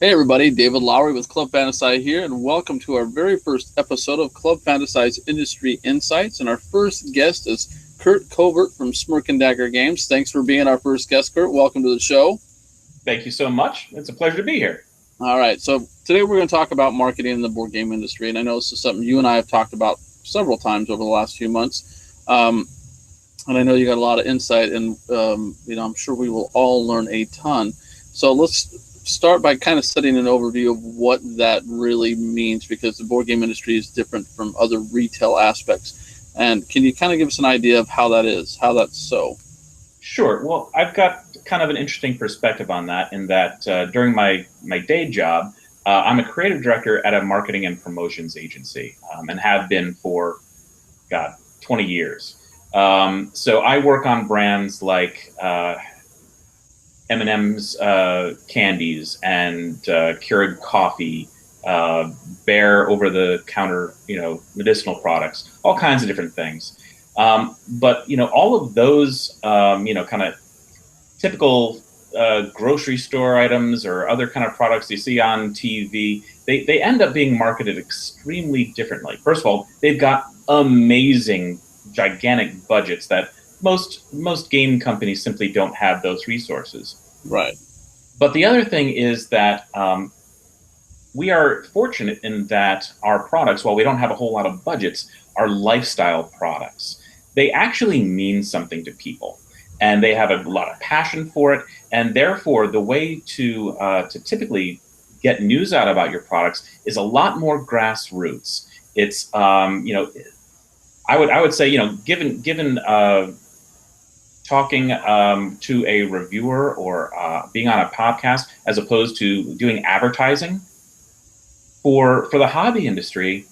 Hey everybody, David Lowry with Club Fantasci here, and welcome to our very first episode of Club Fantasci's Industry Insights. And our first guest is Curt Covert from Smirk Dagger Games. Thanks for being our first guest, Curt. Welcome to the show. Thank you so much. It's a pleasure to be here. All right, so today we're going to talk about marketing in the board game industry, and I know this is something you and I have talked about several times over the last few months. And I know you got a lot of insight, and I'm sure we will all learn a ton. So let's start by kind of setting an overview of what that really means, because the board game industry is different from other retail aspects. And can you kind of give us an idea of how that's so? Sure. Well, I've got kind of an interesting perspective on that, in that during my day job, I'm a creative director at a marketing and promotions agency, and have been for, 20 years. So I work on brands like M&M's candies and Keurig coffee, Bear over-the-counter, medicinal products, all kinds of different things. But all of those, kind of typical grocery store items or other kind of products you see on TV, they end up being marketed extremely differently. First of all, they've got amazing, gigantic budgets that most game companies simply don't have those resources. Right. But the other thing is that we are fortunate in that our products, while we don't have a whole lot of budgets, are lifestyle products. They actually mean something to people, and they have a lot of passion for it. And therefore, the way to typically get news out about your products is a lot more grassroots. It's I would say, given talking to a reviewer or being on a podcast, as opposed to doing advertising for the hobby industry,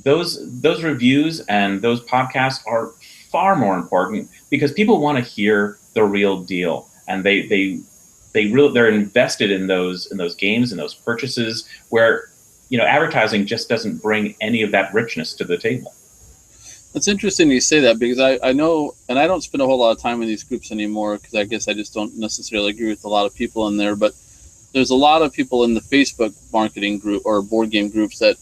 those reviews and those podcasts are far more important, because people want to hear the real deal, and they're invested in those games and those purchases, where advertising just doesn't bring any of that richness to the table. It's interesting you say that, because I know, and I don't spend a whole lot of time in these groups anymore, because I guess I just don't necessarily agree with a lot of people in there, but there's a lot of people in the Facebook marketing group or board game groups that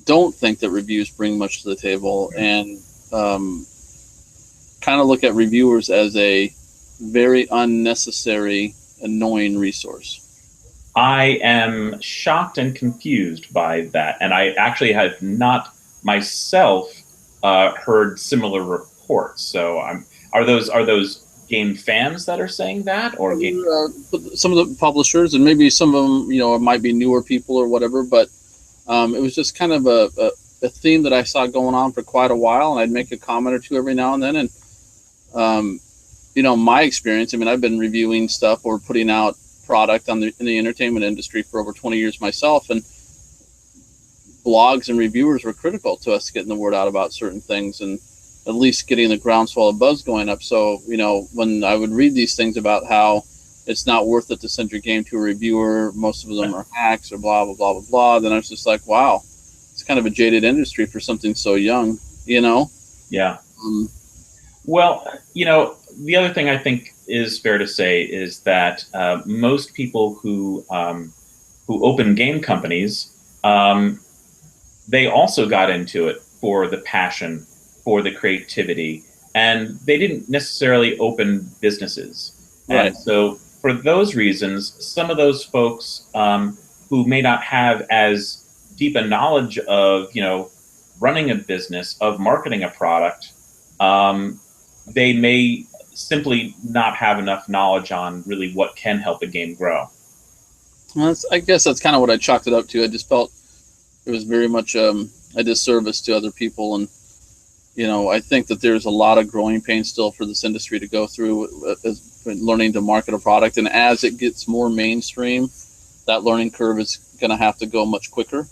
don't think that reviews bring much to the table, and kind of look at reviewers as a very unnecessary, annoying resource. I am shocked and confused by that, and I actually have not myself heard similar reports. So are those game fans that are saying that, or some of the publishers, and maybe some of them, it might be newer people or whatever, but it was just kind of a theme that I saw going on for quite a while, and I'd make a comment or two every now and then. And my experience, I've been reviewing stuff or putting out product in the entertainment industry for over 20 years myself, and blogs and reviewers were critical to us getting the word out about certain things, and at least getting the groundswell of buzz going up. So, when I would read these things about how it's not worth it to send your game to a reviewer, most of them are hacks or blah, blah, blah, blah, blah, then I was just like, wow, it's kind of a jaded industry for something so young, Yeah. Well, the other thing I think is fair to say is that most people who open game companies, they also got into it for the passion, for the creativity, and they didn't necessarily open businesses. Right. And so for those reasons, some of those folks who may not have as deep a knowledge of, running a business, of marketing a product, they may simply not have enough knowledge on really what can help a game grow. Well, I guess that's kind of what I chalked it up to. I just felt it was very much a disservice to other people, and I think that there's a lot of growing pains still for this industry to go through, learning to market a product, and as it gets more mainstream, that learning curve is going to have to go much quicker.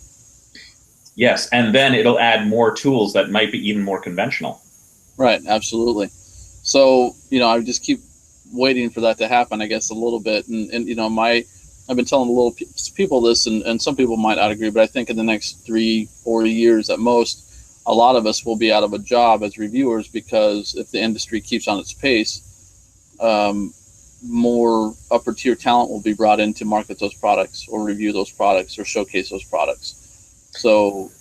Yes, and then it'll add more tools that might be even more conventional. Right, absolutely. So I just keep waiting for that to happen, I guess, a little bit, and I've been telling people this, and some people might not agree, but I think in the next 3-4 years at most, a lot of us will be out of a job as reviewers, because if the industry keeps on its pace, more upper tier talent will be brought in to market those products or review those products or showcase those products. So,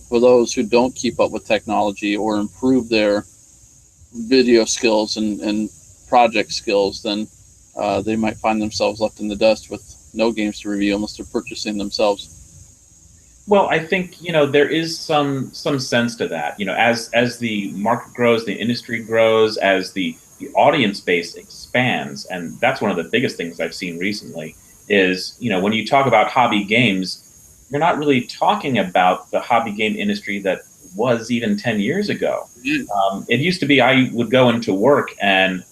for those who don't keep up with technology or improve their video skills and project skills, then they might find themselves left in the dust with no games to review unless they're purchasing themselves. Well, I think there is some sense to that. As the market grows, the industry grows, as the audience base expands, and that's one of the biggest things I've seen recently. Is when you talk about hobby games, you're not really talking about the hobby game industry that was even 10 years ago. It used to be I would go into work, and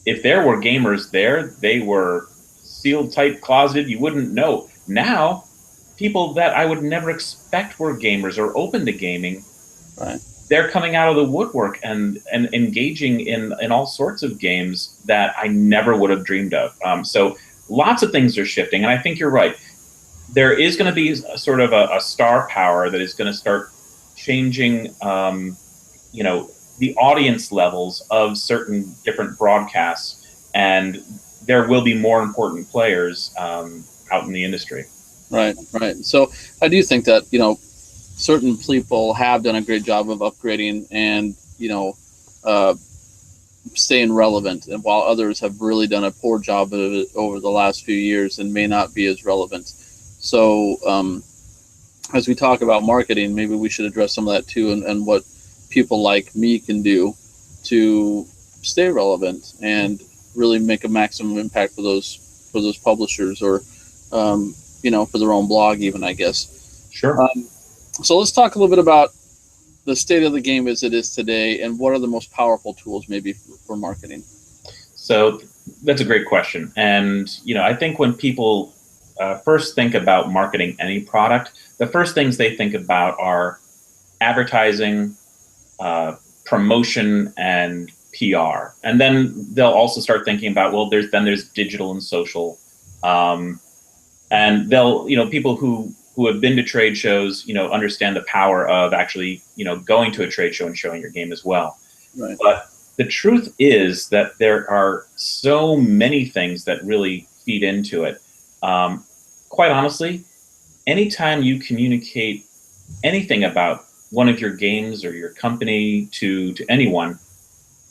if there were gamers there, they were sealed tight, closeted. You wouldn't know. Now, people that I would never expect were gamers or open to gaming, right, they're coming out of the woodwork and engaging in all sorts of games that I never would have dreamed of. So lots of things are shifting, and I think you're right. There is going to be sort of a star power that is going to start changing, the audience levels of certain different broadcasts, and there will be more important players out in the industry. Right. So I do think that, certain people have done a great job of upgrading and, staying relevant, and while others have really done a poor job of it over the last few years and may not be as relevant. So as we talk about marketing, maybe we should address some of that too, and what people like me can do to stay relevant and really make a maximum impact for those publishers, or for their own blog even, I guess. Sure. So let's talk a little bit about the state of the game as it is today, and what are the most powerful tools maybe for marketing? So that's a great question. And, I think when people first think about marketing any product, the first things they think about are advertising, promotion, and PR. And then they'll also start thinking about, well, there's digital and social. And they'll, people who have been to trade shows, understand the power of actually, going to a trade show and showing your game as well. Right. But the truth is that there are so many things that really feed into it. Quite honestly, anytime you communicate anything about one of your games or your company to anyone,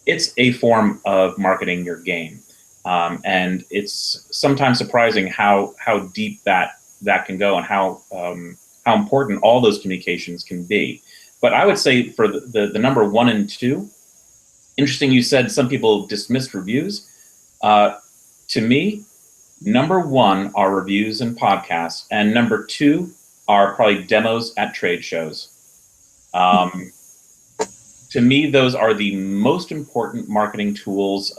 it's a form of marketing your game. And it's sometimes surprising how deep that can go, and how important all those communications can be. But I would say for the number 1 and 2, interesting you said some people dismissed reviews. To me, number 1 are reviews and podcasts, and number 2 are probably demos at trade shows. To me, those are the most important marketing tools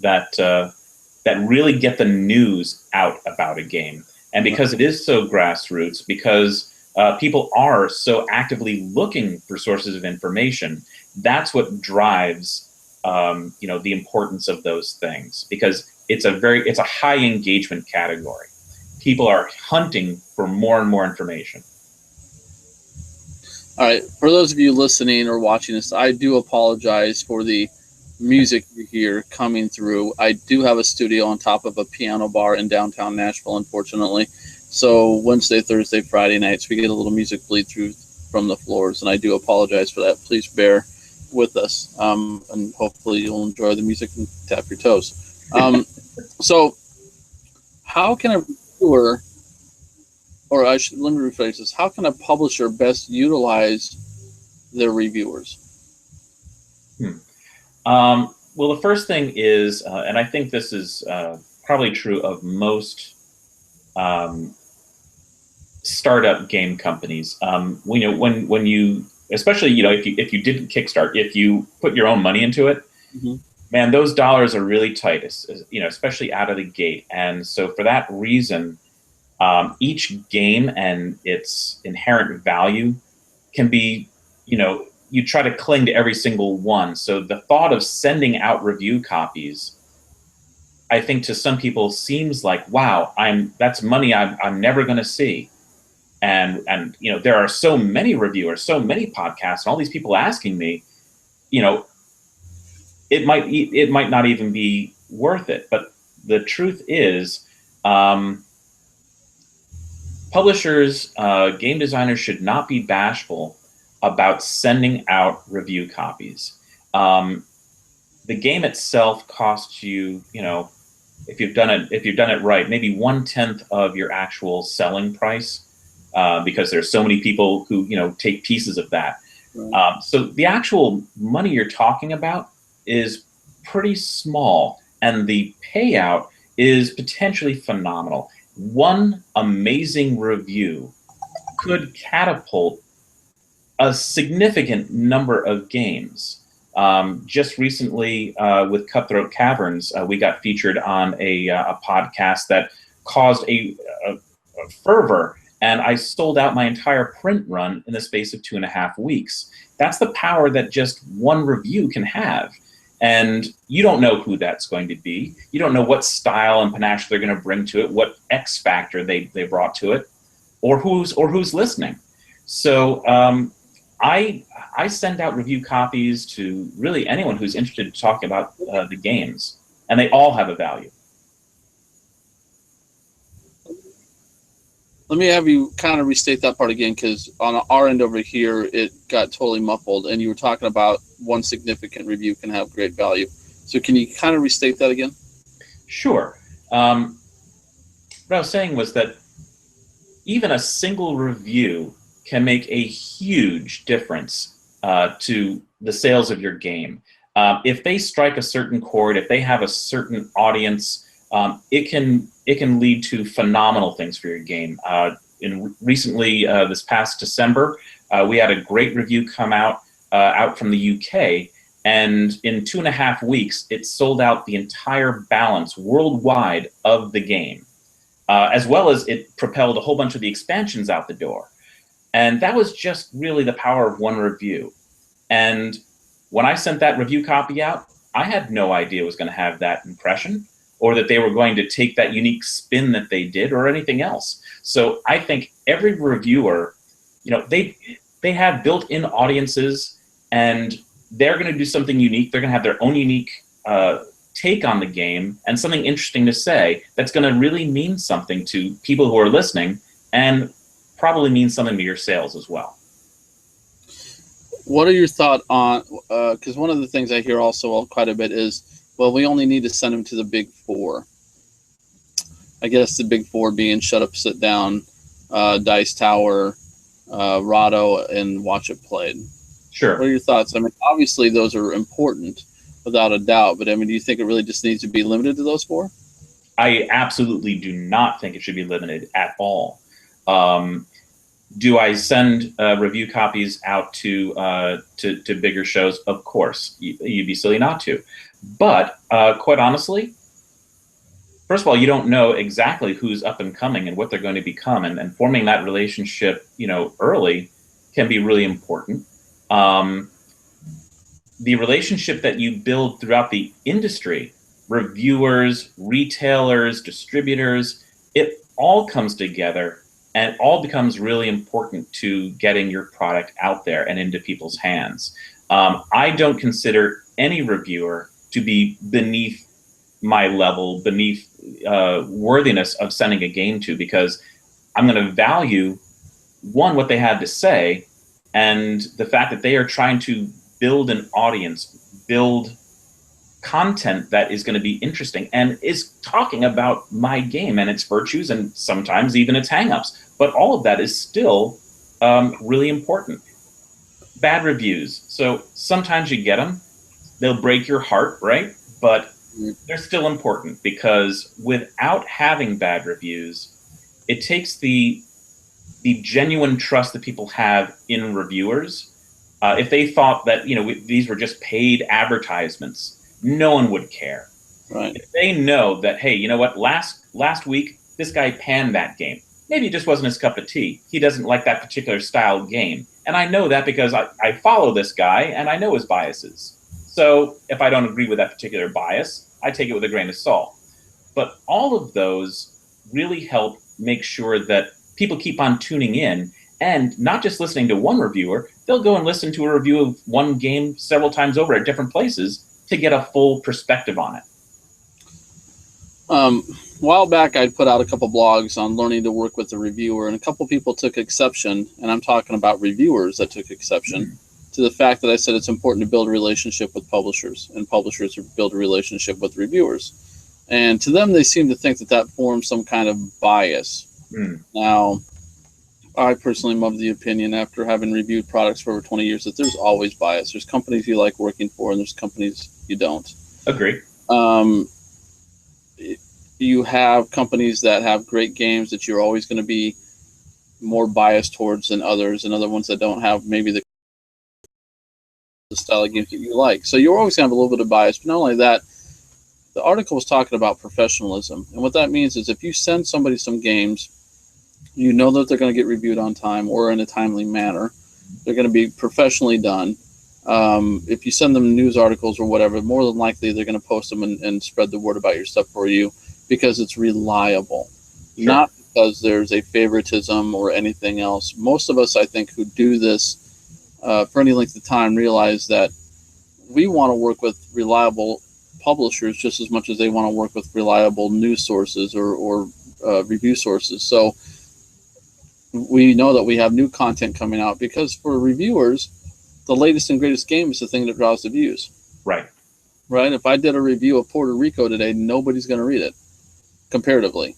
that really get the news out about a game. And because it is so grassroots, because people are so actively looking for sources of information, that's what drives the importance of those things, because it's a high engagement category. People are hunting for more and more information. All right, for those of you listening or watching this, I do apologize for the music you hear coming through. I do have a studio on top of a piano bar in downtown Nashville, unfortunately. So Wednesday, Thursday, Friday nights, we get a little music bleed through from the floors, and I do apologize for that. Please bear with us, and hopefully you'll enjoy the music and tap your toes. So how can a reviewer, or let me rephrase this, how can a publisher best utilize their reviewers? Well, the first thing is, and I think this is probably true of most startup game companies. When you, especially if you didn't kickstart, if you put your own money into it, man, those dollars are really tight, especially out of the gate. And so for that reason, each game and its inherent value can be, you try to cling to every single one. So the thought of sending out review copies, I think to some people seems like, wow, that's money I'm never going to see. And there are so many reviewers, so many podcasts, and all these people asking me, it might not even be worth it. But the truth is, publishers, game designers should not be bashful about sending out review copies. The game itself costs you, if you've done it right, maybe 1/10 of your actual selling price, because there's so many people who take pieces of that. Right. So the actual money you're talking about is pretty small, and the payout is potentially phenomenal. One amazing review could catapult a significant number of games. Just recently, with Cutthroat Caverns, we got featured on a podcast that caused a fervor, and I sold out my entire print run in the space of 2.5 weeks. That's the power that just one review can have. And you don't know who that's going to be. You don't know what style and panache they're going to bring to it, what X factor they brought to it, or who's listening. So I send out review copies to really anyone who's interested in talking about the games, and they all have a value. Let me have you kind of restate that part again, because on our end over here, it got totally muffled, and you were talking about one significant review can have great value. So can you kind of restate that again? Sure. What I was saying was that even a single review can make a huge difference to the sales of your game. If they strike a certain chord, if they have a certain audience, it can lead to phenomenal things for your game. Recently, this past December, we had a great review come out from the UK, and in 2.5 weeks, it sold out the entire balance worldwide of the game, as well as it propelled a whole bunch of the expansions out the door. And that was just really the power of one review. And when I sent that review copy out, I had no idea it was going to have that impression, or that they were going to take that unique spin that they did, or anything else. So I think every reviewer, they have built-in audiences, and they're going to do something unique. They're going to have their own unique take on the game and something interesting to say that's going to really mean something to people who are listening, and probably mean something to your sales as well. What are your thoughts on, because one of the things I hear also quite a bit is, well, we only need to send them to the big four. I guess the big four being Shut Up, Sit Down, Dice Tower, Rahdo, and Watch It Played. Sure. What are your thoughts? I mean, obviously those are important, without a doubt, but I mean, do you think it really just needs to be limited to those four? I absolutely do not think it should be limited at all. Do I send review copies out to bigger shows? Of course. You'd be silly not to. But quite honestly, first of all, you don't know exactly who's up and coming and what they're going to become, and forming that relationship, early can be really important. The relationship that you build throughout the industry, reviewers, retailers, distributors, it all comes together and all becomes really important to getting your product out there and into people's hands. I don't consider any reviewer to be beneath my level, beneath worthiness of sending a game to, because I'm going to value, one, what they have to say, and the fact that they are trying to build an audience, build content that is going to be interesting and is talking about my game and its virtues and sometimes even its hangups. But all of that is still really important. Bad reviews. So sometimes you get them. They'll break your heart, right? But they're still important, because without having bad reviews, it takes the genuine trust that people have in reviewers. If they thought that these were just paid advertisements, no one would care. Right. If they know that, hey, you know what, last week this guy panned that game. Maybe it just wasn't his cup of tea. He doesn't like that particular style game. And I know that because I follow this guy and I know his biases. So if I don't agree with that particular bias, I take it with a grain of salt. But all of those really help make sure that people keep on tuning in, and not just listening to one reviewer. They'll go and listen to a review of one game several times over at different places to get a full perspective on it. A while back, I'd put out a couple blogs on learning to work with a reviewer, and a couple people took exception, and I'm talking about reviewers that took exception to the fact that I said it's important to build a relationship with publishers, and publishers build a relationship with reviewers. And to them, they seem to think that that forms some kind of bias. Now, I personally am of the opinion, after having reviewed products for over 20 years, that there's always bias. There's companies you like working for, and there's companies you don't. Agree. You have companies that have great games that you're always going to be more biased towards than others, and other ones that don't have maybe the style of games that you like. So you're always going to have a little bit of bias. But not only that, the article was talking about professionalism. And what that means is if you send somebody some games, you know that they're going to get reviewed on time or in a timely manner. They're going to be professionally done. If you send them news articles or whatever, more than likely they're going to post them and spread the word about your stuff for you because it's reliable. Sure. Not because there's a favoritism or anything else. Most of us, I think, who do this for any length of time realize that we want to work with reliable publishers just as much as they want to work with reliable news sources or review sources. So we know that we have new content coming out because for reviewers, the latest and greatest game is the thing that draws the views. Right. Right. If I did a review of Puerto Rico today, nobody's going to read it comparatively.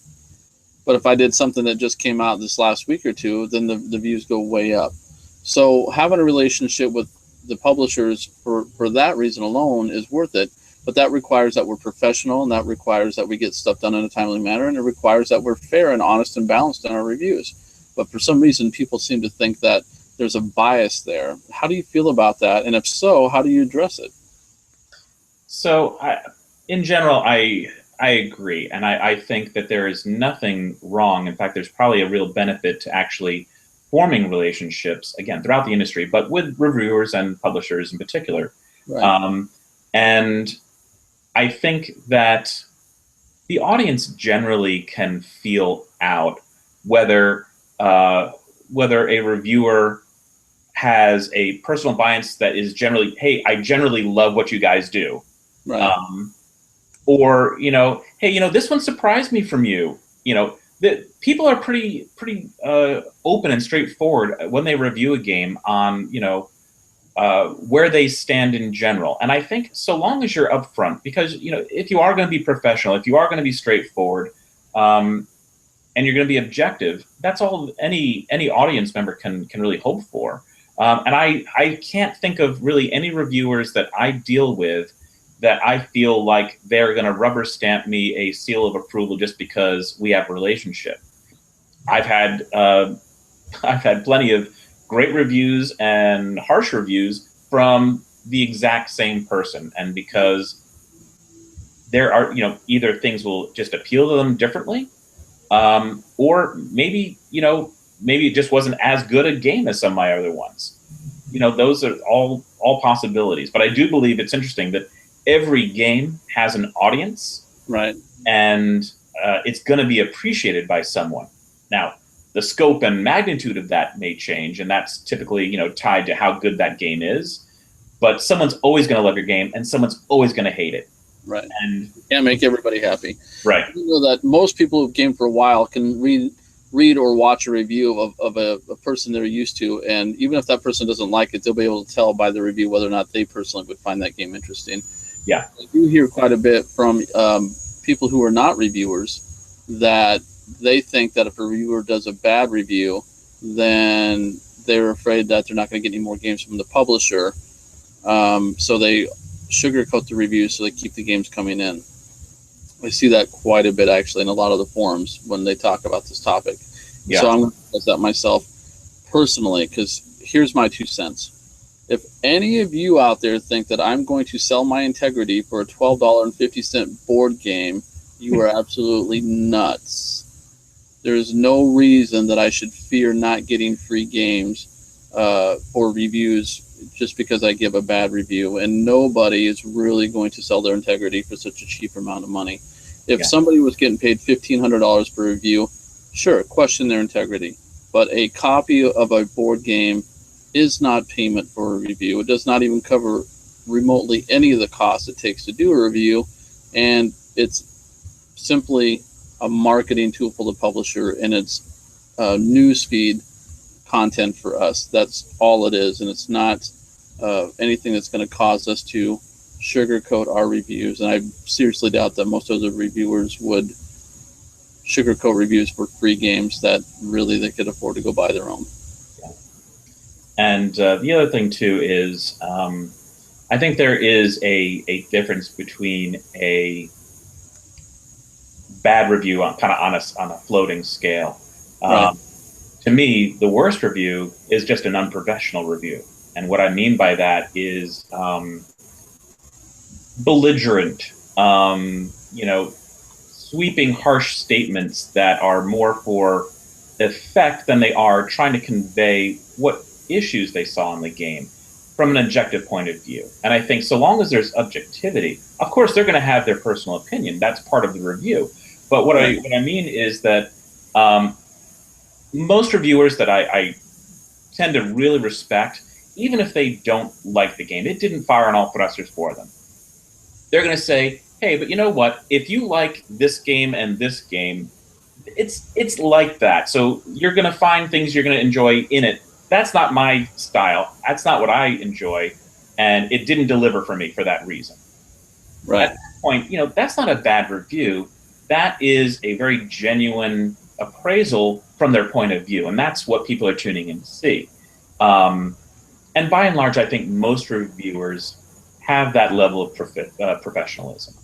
But if I did something that just came out this last week or two, then the views go way up. So having a relationship with the publishers for that reason alone is worth it. But that requires that we're professional, and that requires that we get stuff done in a timely manner, and it requires that we're fair and honest and balanced in our reviews. But for some reason, people seem to think that there's a bias there. How do you feel about that? And if so, how do you address it? So, in general, I agree. And I think that there is nothing wrong. In fact, there's probably a real benefit to actually forming relationships, again, throughout the industry, but with reviewers and publishers in particular. Right. And I think that the audience generally can feel out whether a reviewer has a personal bias that is generally, hey, I generally love what you guys do. Right. Or, hey, this one surprised me from you. The people are pretty open and straightforward when they review a game on, where they stand in general. And I think so long as you're upfront, because, if you are going to be professional, if you are going to be straightforward, and you're going to be objective, that's all any audience member can really hope for. And I can't think of really any reviewers that I deal with that I feel like they're going to rubber stamp me a seal of approval just because we have a relationship. I've had plenty of great reviews and harsh reviews from the exact same person, and because there are either things will just appeal to them differently, or maybe it just wasn't as good a game as some of my other ones. Those are all possibilities. But I do believe it's interesting that every game has an audience, right? And it's going to be appreciated by someone. Now, the scope and magnitude of that may change, and that's typically tied to how good that game is. But someone's always going to love your game, and someone's always going to hate it. Right. And you can't make everybody happy. Right. You know that most people who've gamed for a while can read or watch a review of a person they're used to, and even if that person doesn't like it, they'll be able to tell by the review whether or not they personally would find that game interesting. Yeah. I do hear quite a bit from people who are not reviewers that they think that if a reviewer does a bad review, then they're afraid that they're not going to get any more games from the publisher. So they sugarcoat the reviews so they keep the games coming in. I see that quite a bit actually in a lot of the forums when they talk about this topic. Yeah. So I'm going to discuss that myself personally, because here's my 2 cents. If any of you out there think that I'm going to sell my integrity for a $12.50 board game, you are absolutely nuts. There is no reason that I should fear not getting free games or reviews just because I give a bad review. And nobody is really going to sell their integrity for such a cheap amount of money. If somebody was getting paid $1,500 per review, sure, question their integrity. But a copy of a board game is not payment for a review. It does not even cover remotely any of the costs it takes to do a review, and it's simply a marketing tool for the publisher, and it's news feed content for us. That's all it is, and it's not anything that's going to cause us to sugarcoat our reviews. And I seriously doubt that most of the reviewers would sugarcoat reviews for free games that really they could afford to go buy their own. Yeah. And the other thing too is I think there is a difference between a bad review on a floating scale. Right. To me, the worst review is just an unprofessional review. And what I mean by that is belligerent, sweeping, harsh statements that are more for effect than they are trying to convey what issues they saw in the game from an objective point of view. And I think so long as there's objectivity, of course, they're going to have their personal opinion. That's part of the review. But what I mean is that most reviewers that I tend to really respect, even if they don't like the game, it didn't fire on all thrusters for them. They're going to say, hey, but you know what? If you like this game and this game, it's like that. So you're going to find things you're going to enjoy in it. That's not my style. That's not what I enjoy. And it didn't deliver for me for that reason. Right. At that point, that's not a bad review. That is a very genuine appraisal from their point of view. And that's what people are tuning in to see. And by and large, I think most reviewers have that level of professionalism.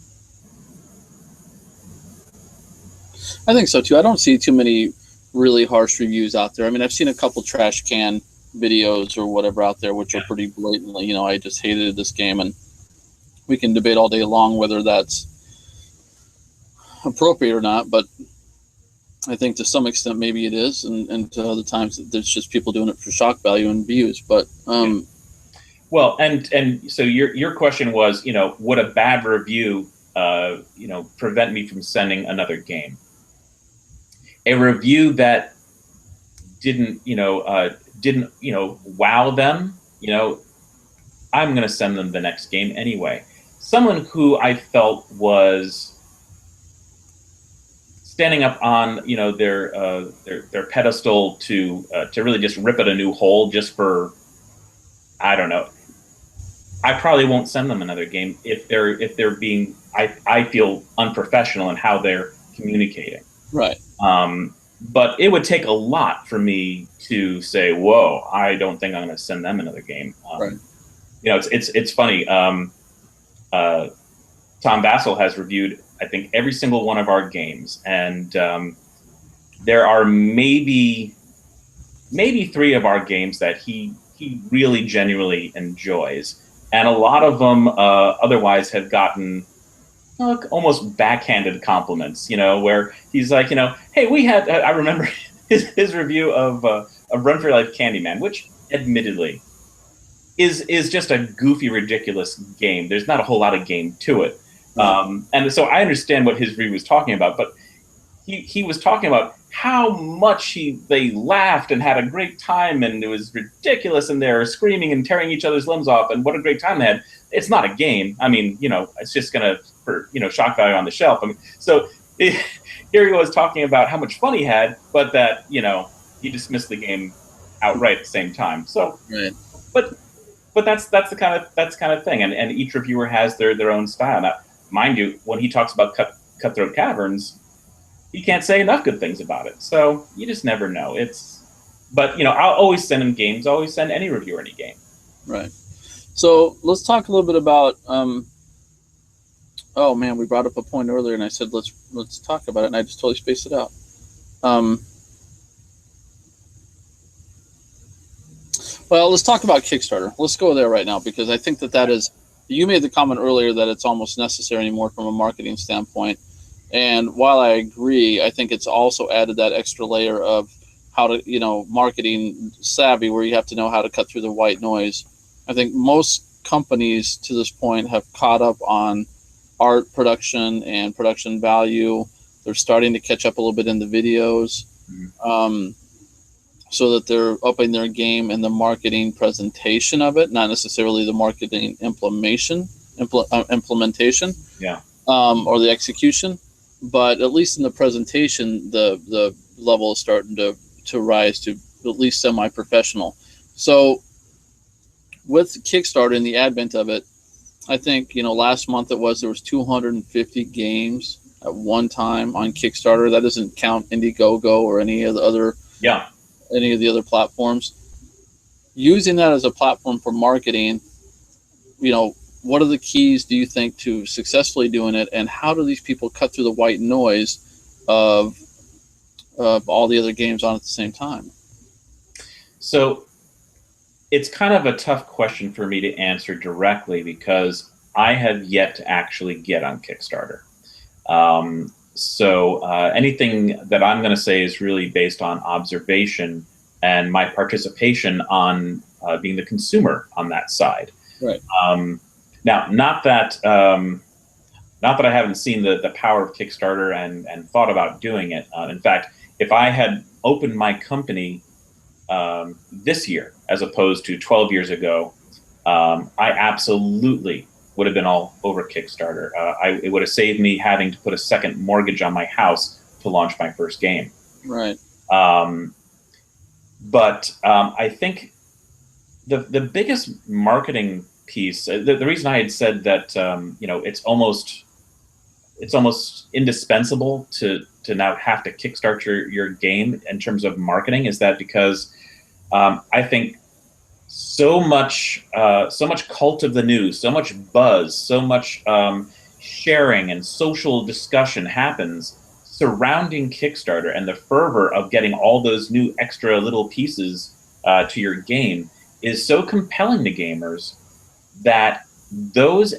I think so too. I don't see too many really harsh reviews out there. I mean, I've seen a couple trash can videos or whatever out there, which are pretty blatantly, I just hated this game, and we can debate all day long whether that's appropriate or not. But I think to some extent maybe it is, and to other times there's just people doing it for shock value and views. But well, and so your question was, would a bad review, prevent me from sending another game? A review that didn't wow them, I'm going to send them the next game anyway. Someone who I felt was standing up on their pedestal to really just rip at a new hole just for, I don't know. I probably won't send them another game if they're being, I feel, unprofessional in how they're communicating. Right. But it would take a lot for me to say, whoa, I don't think I'm going to send them another game. Right. It's funny. Tom Bassel has reviewed, I think, every single one of our games, and there are maybe 3 of our games that he really genuinely enjoys, and a lot of them otherwise have gotten almost backhanded compliments, where he's like, hey, we had, I remember his review of Run for Your Life Candyman, which admittedly is just a goofy, ridiculous game. There's not a whole lot of game to it. And so I understand what his review was talking about, but he was talking about how much they laughed and had a great time, and it was ridiculous, and they're screaming and tearing each other's limbs off, and what a great time they had. It's not a game. I mean, it's just gonna for shock value on the shelf. I mean, so here he was talking about how much fun he had, but that he dismissed the game outright at the same time. So, right. But that's the kind of thing, and each reviewer has their own style. Now, mind you, when he talks about Cutthroat Caverns, he can't say enough good things about it. So you just never know. But I'll always send him games. I'll always send any reviewer any game. Right. So let's talk a little bit about. Oh man, we brought up a point earlier, and I said let's talk about it, and I just totally spaced it out. Well, let's talk about Kickstarter. Let's go there right now, because I think that is. You made the comment earlier that it's almost necessary anymore from a marketing standpoint. And while I agree, I think it's also added that extra layer of how to, marketing savvy, where you have to know how to cut through the white noise. I think most companies to this point have caught up on art production and production value. They're starting to catch up a little bit in the videos, so that they're upping their game in the marketing presentation of it, not necessarily the marketing implementation, Yeah. Or the execution. but at least in the presentation, the level is starting to rise to at least semi-professional. So with Kickstarter and the advent of it, I think last month there was 250 games at one time on Kickstarter. That doesn't count Indiegogo or Yeah. any of the other platforms. Using that as a platform for marketing, what are the keys do you think to successfully doing it, and how do these people cut through the white noise of all the other games on at the same time? So it's kind of a tough question for me to answer directly because I have yet to actually get on Kickstarter. So anything that I'm going to say is really based on observation and my participation on being the consumer on that side. Right. Now, not that I haven't seen the power of Kickstarter and thought about doing it. In fact, if I had opened my company this year as opposed to 12 years ago, I absolutely would have been all over Kickstarter. It would have saved me having to put a second mortgage on my house to launch my first game. Right. But I think the biggest marketing piece, the reason I had said that it's almost indispensable to now have to kickstart your game in terms of marketing is that because I think so much cult of the news, so much buzz, so much sharing and social discussion happens surrounding Kickstarter, and the fervor of getting all those new extra little pieces to your game is so compelling to gamers that those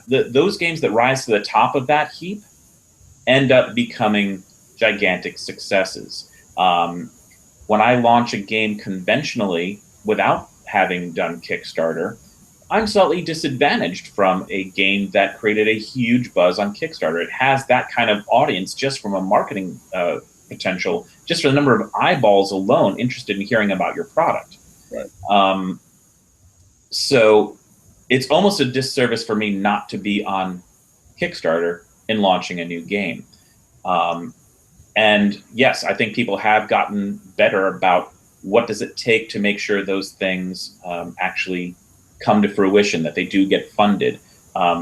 those games that rise to the top of that heap end up becoming gigantic successes. When I launch a game conventionally without having done Kickstarter, I'm slightly disadvantaged from a game that created a huge buzz on Kickstarter. It has that kind of audience just from a marketing potential, just for the number of eyeballs alone interested in hearing about your product. Right. So it's almost a disservice for me not to be on Kickstarter in launching a new game. And yes, I think people have gotten better about what does it take to make sure those things actually come to fruition, that they do get funded.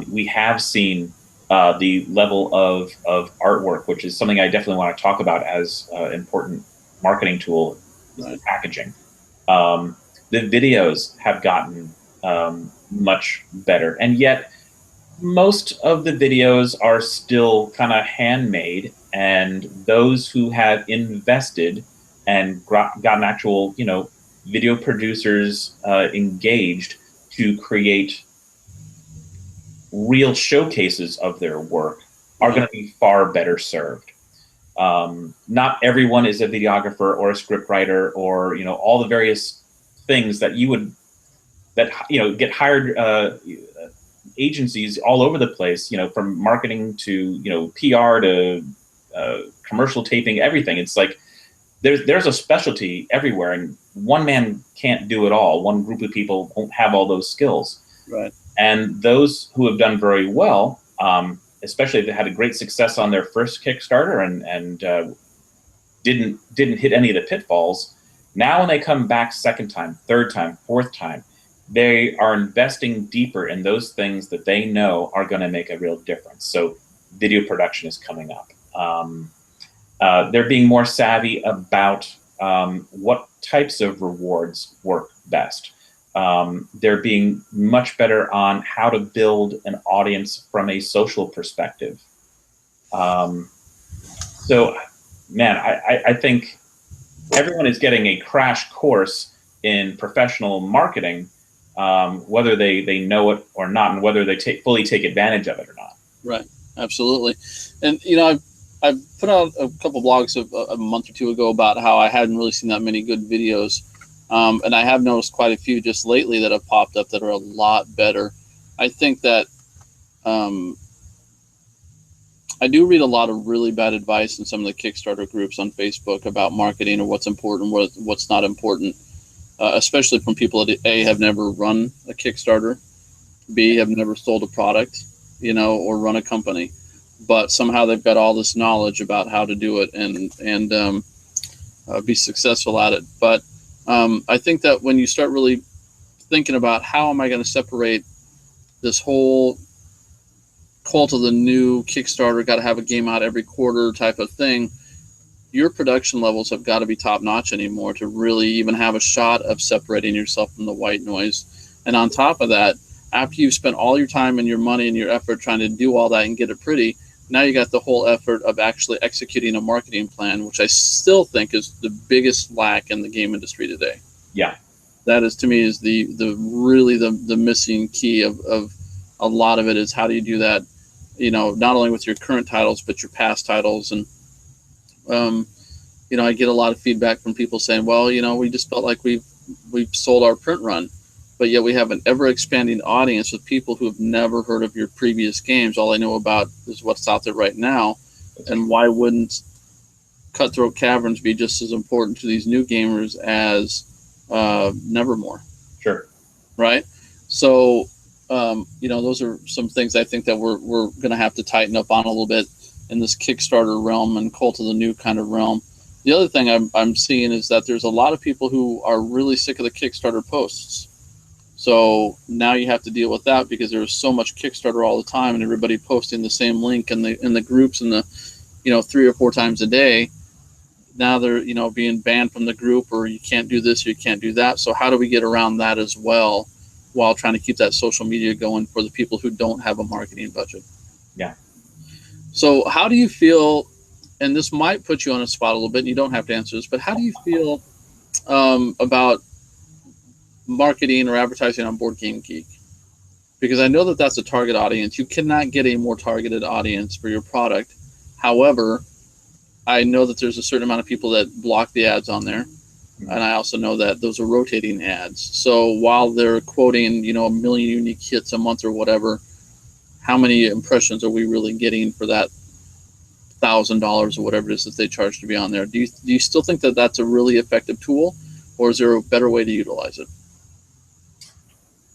We have seen the level of artwork, which is something I definitely want to talk about as an important marketing tool, is the packaging. The videos have gotten much better, and yet most of the videos are still kind of handmade, and those who have invested and gotten actual, video producers engaged to create real showcases of their work are going to be far better served. Not everyone is a videographer or a scriptwriter or, all the various things that get hired agencies all over the place, from marketing to, PR to commercial taping, everything. It's like there's a specialty everywhere, and one man can't do it all. One group of people won't have all those skills. Right. And those who have done very well, especially if they had a great success on their first Kickstarter and didn't hit any of the pitfalls, now when they come back second time, third time, fourth time, they are investing deeper in those things that they know are going to make a real difference. So video production is coming up. They're being more savvy about what types of rewards work best. They're being much better on how to build an audience from a social perspective. So, man, I think everyone is getting a crash course in professional marketing, whether they know it or not, and whether they fully take advantage of it or not. Right. Absolutely. And, I've put out a couple blogs a month or two ago about how I hadn't really seen that many good videos. And I have noticed quite a few just lately that have popped up that are a lot better. I think that I do read a lot of really bad advice in some of the Kickstarter groups on Facebook about marketing or what's important, what's not important, especially from people that A, have never run a Kickstarter, B, have never sold a product, or run a company. but somehow they've got all this knowledge about how to do it and be successful at it. But I think that when you start really thinking about how am I going to separate this whole cult of the new Kickstarter, got to have a game out every quarter type of thing, your production levels have got to be top notch anymore to really even have a shot of separating yourself from the white noise. And on top of that, after you've spent all your time and your money and your effort trying to do all that and get it pretty, now you got the whole effort of actually executing a marketing plan, which I still think is the biggest lack in the game industry today. Yeah. That is, to me, is the really the missing key of a lot of it is how do you do that, not only with your current titles, but your past titles. And, I get a lot of feedback from people saying, well, we just felt like we've sold our print run, but yet we have an ever expanding audience with people who have never heard of your previous games. All I know about is what's out there right now. And why wouldn't Cutthroat Caverns be just as important to these new gamers as Nevermore? Sure. Right. So, those are some things I think that we're going to have to tighten up on a little bit in this Kickstarter realm and Cult of the New kind of realm. The other thing I'm seeing is that there's a lot of people who are really sick of the Kickstarter posts. So now you have to deal with that because there's so much Kickstarter all the time and everybody posting the same link in the groups and the 3 or 4 times a day. Now they're being banned from the group, or you can't do this or you can't do that. So how do we get around that as well while trying to keep that social media going for the people who don't have a marketing budget? Yeah. So how do you feel, and this might put you on a spot a little bit, and you don't have to answer this, but how do you feel about marketing or advertising on Board Game Geek? Because I know that that's a target audience. You cannot get a more targeted audience for your product. However, I know that there's a certain amount of people that block the ads on there. And I also know that those are rotating ads. So while they're quoting, 1 million unique hits a month or whatever, how many impressions are we really getting for that $1,000 or whatever it is that they charge to be on there? Do you still think that that's a really effective tool, or is there a better way to utilize it?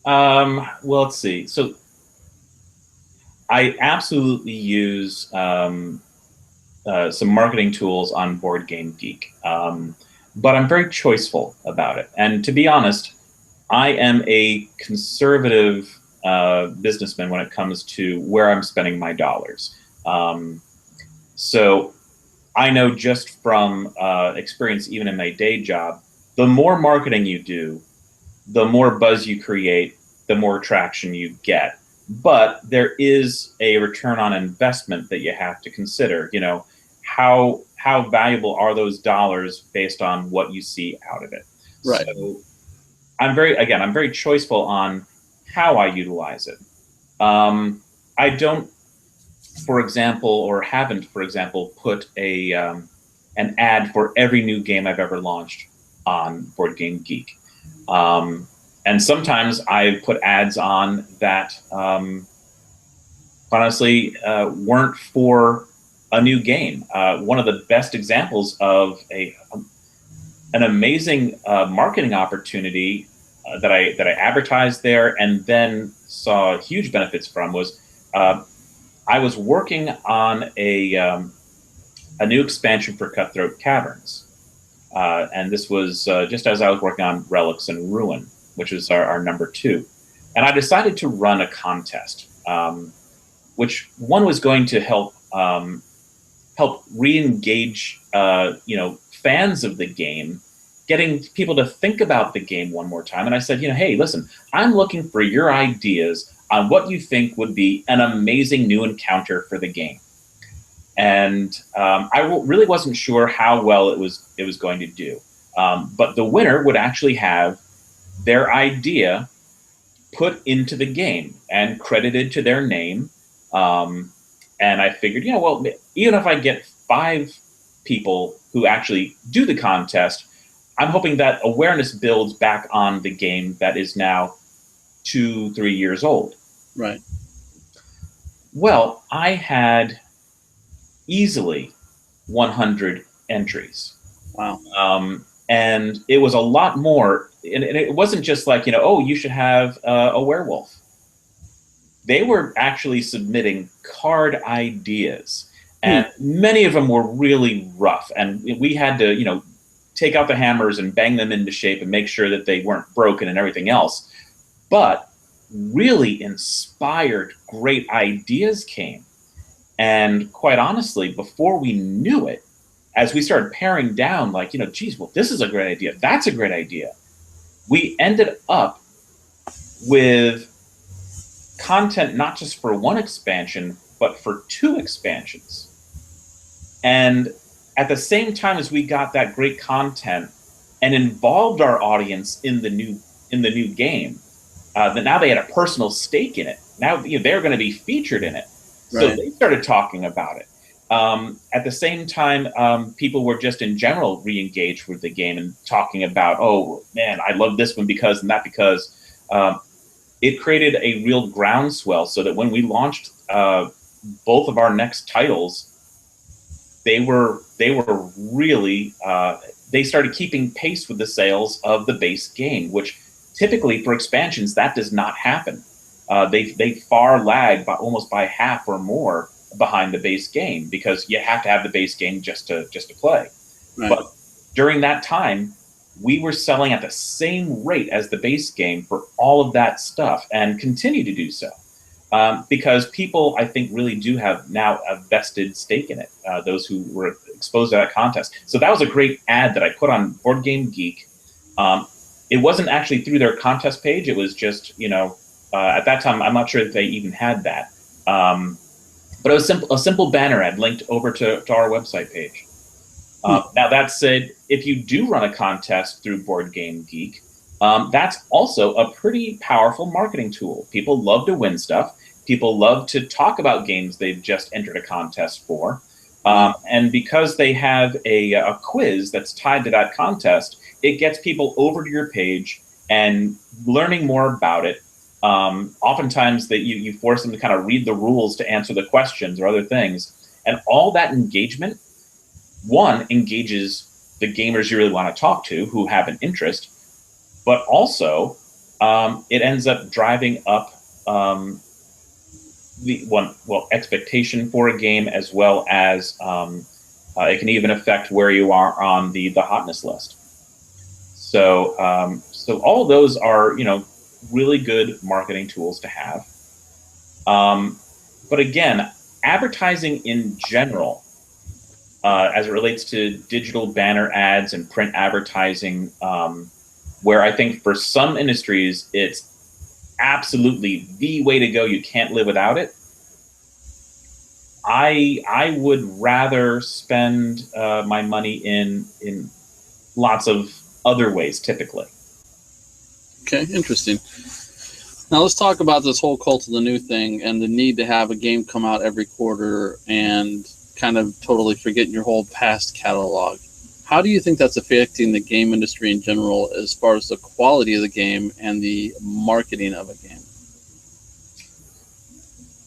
Well, let's see. So I absolutely use some marketing tools on Board Game Geek, but I'm very choiceful about it. And to be honest, I am a conservative businessman when it comes to where I'm spending my dollars. So I know just from experience, even in my day job, the more marketing you do, the more buzz you create, the more traction you get. But there is a return on investment that you have to consider. How valuable are those dollars based on what you see out of it? Right. So I'm very choiceful on how I utilize it. I don't, for example, or haven't, for example, put an ad for every new game I've ever launched on Board Game Geek. And sometimes I put ads on that honestly weren't for a new game. One of the best examples of an amazing marketing opportunity that I advertised there and then saw huge benefits from was I was working on a new expansion for Cutthroat Caverns, and this was just as I was working on Relics and Ruin, which was our number 2, and I decided to run a contest, which one was going to help re-engage fans of the game, getting people to think about the game one more time. And I said, hey, listen, I'm looking for your ideas on what you think would be an amazing new encounter for the game. And I really wasn't sure how well it was going to do. But the winner would actually have their idea put into the game and credited to their name. And I figured, well, even if I get 5 people who actually do the contest, I'm hoping that awareness builds back on the game that is now 2-3 years old. Right. Well, I had easily 100 entries. Wow. And it was a lot more. And it wasn't just like, you should have a werewolf. they were actually submitting card ideas, Hmm. and many of them were really rough. And we had to, take out the hammers and bang them into shape and make sure that they weren't broken and everything else. But really inspired, great ideas came. And quite honestly, before we knew it, as we started paring down, like, geez, well, this is a great idea. That's a great idea. We ended up with content not just for one expansion, but for two expansions. And at the same time as we got that great content and involved our audience in the new game, that now they had a personal stake in it. Now they're going to be featured in it, so Right. they started talking about it. At the same time, people were just in general re-engaged with the game and talking about, oh man, I love this one because and that because. It created a real groundswell so that when we launched both of our next titles, they were really they started keeping pace with the sales of the base game, which typically for expansions that does not happen. They far lag by almost by half or more behind the base game because you have to have the base game just to play. Right. But during that time, we were selling at the same rate as the base game for all of that stuff and continue to do so. Because people, I think, really do have now a vested stake in it, those who were exposed to that contest. So that was a great ad that I put on Board Game Geek. It wasn't actually through their contest page. It was just, at that time, I'm not sure that they even had that. But it was a simple banner ad linked over to our website page. Now, that said, if you do run a contest through Board Game Geek, that's also a pretty powerful marketing tool. People love to win stuff. People love to talk about games they've just entered a contest for. And because they have a quiz that's tied to that contest, it gets people over to your page and learning more about it. Oftentimes, that you force them to kind of read the rules to answer the questions or other things. And all that engagement, one, engages the gamers you really want to talk to who have an interest, but also it ends up driving up expectation for a game, as well as it can even affect where you are on the hotness list. So all of those are really good marketing tools to have. But again, advertising in general, as it relates to digital banner ads and print advertising, where I think for some industries it's absolutely the way to go. You can't live without it. I would rather spend my money in lots of other ways typically. Okay, interesting. Now let's talk about this whole cult of the new thing and the need to have a game come out every quarter and kind of totally forgetting your whole past catalog. How do you think that's affecting the game industry in general as far as the quality of the game and the marketing of a game?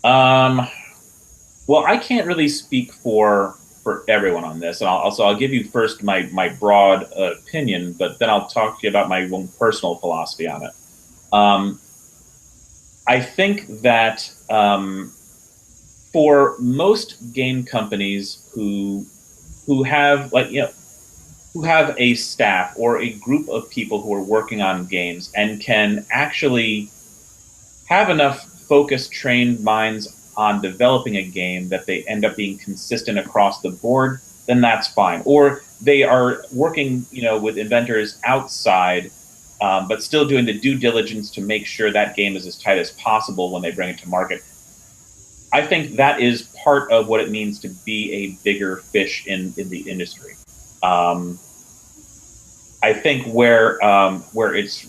Well, I can't really speak for everyone on this, and I'll give you first my broad opinion, but then I'll talk to you about my own personal philosophy on it. I think that for most game companies who have who have a staff or a group of people who are working on games and can actually have enough focused, trained minds on developing a game that they end up being consistent across the board, then that's fine. Or they are working, with inventors outside, but still doing the due diligence to make sure that game is as tight as possible when they bring it to market. I think that is part of what it means to be a bigger fish in the industry. I think where it's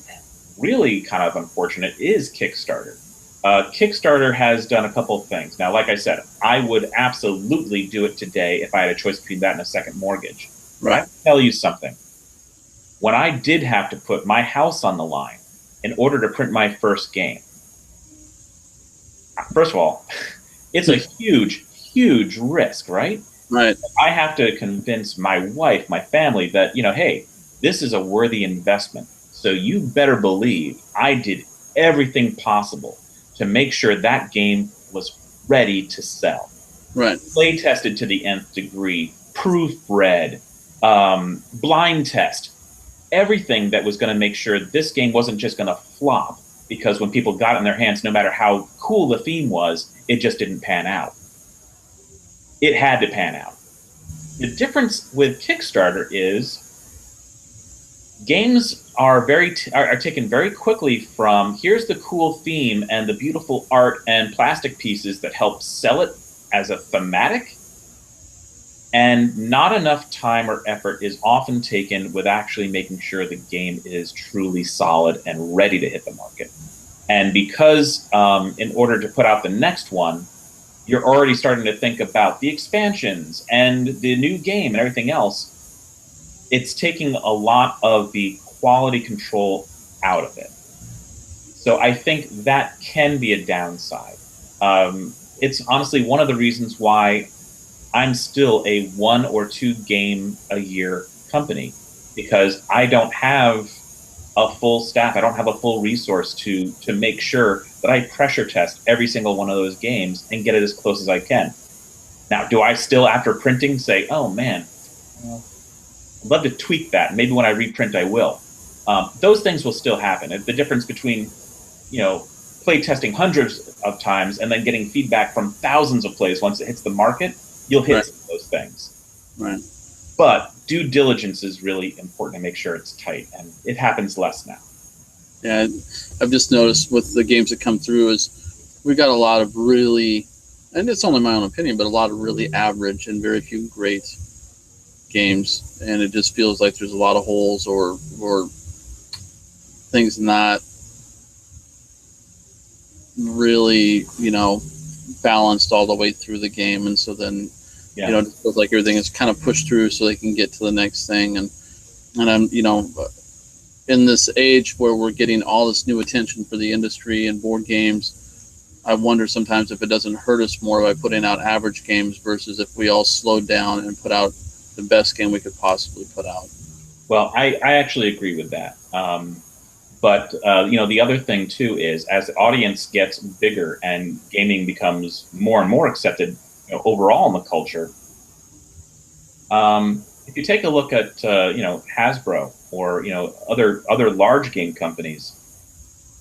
really kind of unfortunate is Kickstarter. Kickstarter has done a couple of things. Now, like I said, I would absolutely do it today if I had a choice between that and a second mortgage. Right. But I can tell you something. When I did have to put my house on the line in order to print my first game, first of all, it's a huge, huge risk, right? Right. I have to convince my wife, my family that, hey, this is a worthy investment. So you better believe I did everything possible to make sure that game was ready to sell. Right. Play tested to the nth degree, proofread, blind test, everything that was going to make sure this game wasn't just going to flop, because when people got it in their hands, no matter how cool the theme was, it just didn't pan out. It had to pan out. The difference with Kickstarter is games are taken very quickly from here's the cool theme and the beautiful art and plastic pieces that help sell it as a thematic, and not enough time or effort is often taken with actually making sure the game is truly solid and ready to hit the market. And because in order to put out the next one, you're already starting to think about the expansions and the new game and everything else, it's taking a lot of the quality control out of it. So I think that can be a downside. It's honestly one of the reasons why I'm still a 1 or 2 game a year company, because I don't have a full staff. I don't have a full resource to make sure that I pressure test every single one of those games and get it as close as I can. Now, do I still, after printing, say, oh man, I'd love to tweak that. Maybe when I reprint, I will. Those things will still happen. The difference between, play testing hundreds of times and then getting feedback from thousands of plays once it hits the market, you'll hit some of those things. Right. But due diligence is really important to make sure it's tight, and it happens less now. Yeah, I've just noticed with the games that come through is we got a lot of really, and it's only my own opinion, but a lot of really average and very few great games, and it just feels like there's a lot of holes or things not really, balanced all the way through the game, and so then it feels like everything is kind of pushed through so they can get to the next thing. And I'm in this age where we're getting all this new attention for the industry and board games, I wonder sometimes if it doesn't hurt us more by putting out average games versus if we all slowed down and put out the best game we could possibly put out. Well, I actually agree with that. But the other thing too is, as the audience gets bigger and gaming becomes more and more accepted overall in the culture, if you take a look at Hasbro or other large game companies,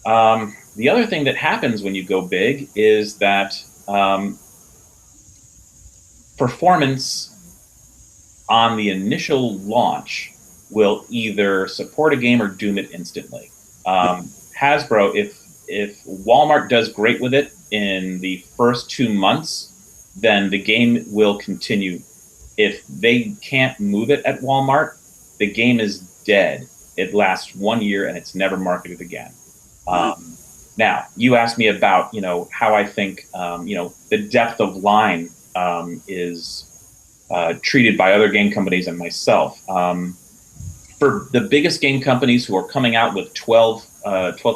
the other thing that happens when you go big is that performance on the initial launch will either support a game or doom it instantly. Hasbro, if Walmart does great with it in the first 2 months, then the game will continue. If they can't move it at Walmart, the game is dead. It lasts 1 year and it's never marketed again. Now, you asked me about, how I think, the depth of line is treated by other game companies and myself. For the biggest game companies who are coming out with 12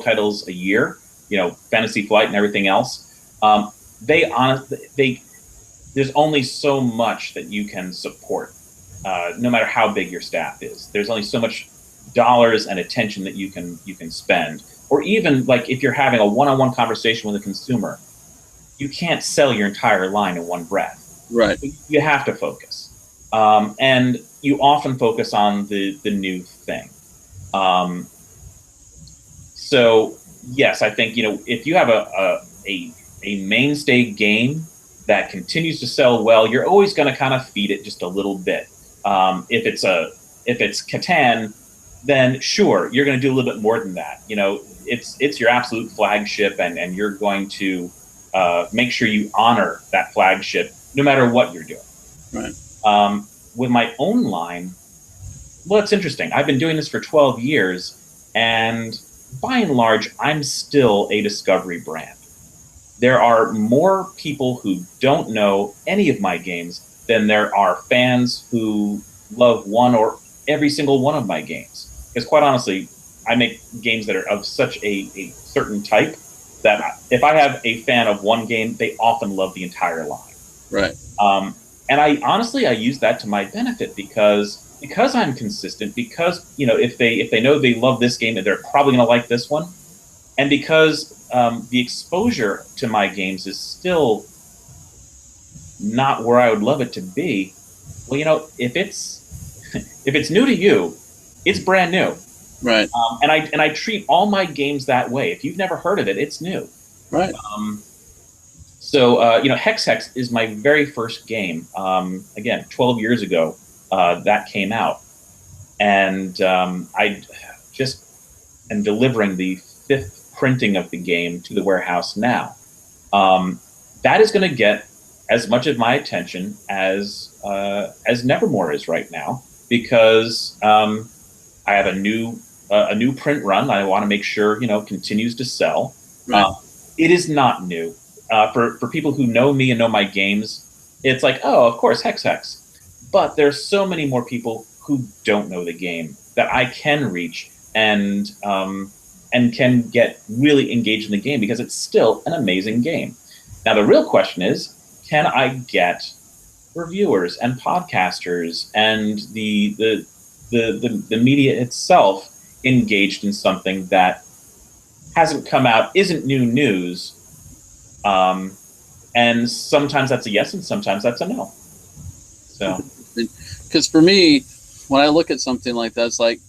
titles a year, Fantasy Flight and everything else, there's only so much that you can support, no matter how big your staff is. There's only so much dollars and attention that you can spend. Or even like if you're having a one-on-one conversation with a consumer, you can't sell your entire line in one breath. Right. You have to focus. And you often focus on the new thing. So yes, I think, if you have a mainstay game that continues to sell well, you're always going to kind of feed it just a little bit. If it's Catan, then sure, you're going to do a little bit more than that. It's your absolute flagship, and you're going to make sure you honor that flagship no matter what you're doing. Right. With my own line, well, it's interesting. I've been doing this for 12 years, and by and large, I'm still a discovery brand. There are more people who don't know any of my games than there are fans who love one or every single one of my games. Because quite honestly, I make games that are of such a certain type that if I have a fan of one game, they often love the entire line. Right. And I use that to my benefit because I'm consistent, because if they know they love this game, they're probably going to like this one, and because the exposure to my games is still not where I would love it to be. Well, if it's new to you, it's brand new. Right. And I treat all my games that way. If you've never heard of it, it's new. Right. So Hex is my very first game. Again, 12 years ago, that came out. And I just am delivering the 5th printing of the game to the warehouse now. That is going to get as much of my attention as Nevermore is right now, because I have a new print run I want to make sure continues to sell. Right. It is not new. For people who know me and know my games, it's like, oh, of course, Hex. But there's so many more people who don't know the game that I can reach and can get really engaged in the game, because it's still an amazing game. Now, the real question is, can I get reviewers and podcasters and the media itself engaged in something that hasn't come out, isn't new news? And sometimes that's a yes, and sometimes that's a no. So, because for me, when I look at something like that, it's like,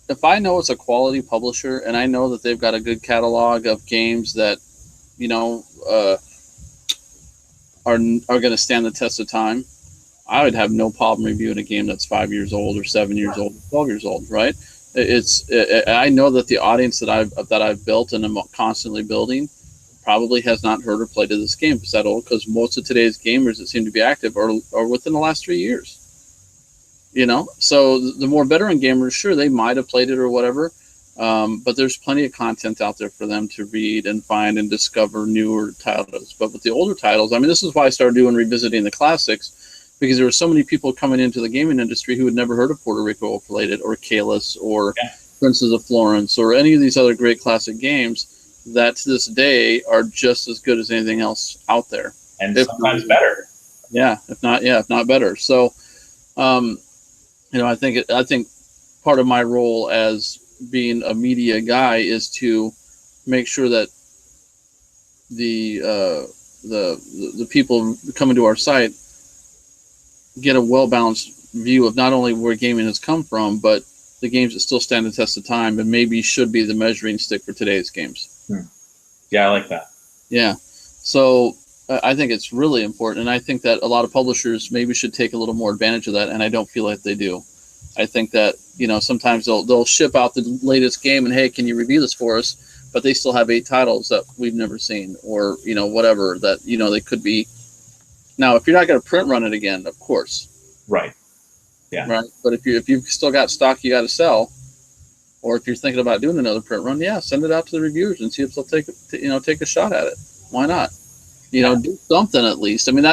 if I know it's a quality publisher and I know that they've got a good catalog of games that, are going to stand the test of time, I would have no problem reviewing a game that's 5 years old or 7 years old, 12 years old, right? I know that the audience that I've built and I'm constantly building probably has not heard or played of this game if it's that old, because most of today's gamers that seem to be active are within the last 3 years. So the more veteran gamers, sure, they might have played it or whatever, but there's plenty of content out there for them to read and find and discover newer titles. But with the older titles, I mean, this is why I started doing revisiting the classics, because there were so many people coming into the gaming industry who had never heard of Puerto Rico Overplayed or Kalis or Princes of Florence or any of these other great classic games that to this day are just as good as anything else out there, and sometimes better. Yeah, if not better. So, I think part of my role as being a media guy is to make sure that the people coming to our site get a well-balanced view of not only where gaming has come from, but the games that still stand the test of time and maybe should be the measuring stick for today's games. Yeah, I like that. Yeah. So I think it's really important. And I think that a lot of publishers maybe should take a little more advantage of that. And I don't feel like they do. I think that, sometimes they'll ship out the latest game and, hey, can you review this for us? But they still have 8 titles that we've never seen, or, whatever that, they could be. Now, if you're not going to print run it again, of course. Right. Yeah. Right. But if you've still got stock you got to sell, or if you're thinking about doing another print run, send it out to the reviewers and see if they'll take a shot at it. Why not? Do something at least. I mean,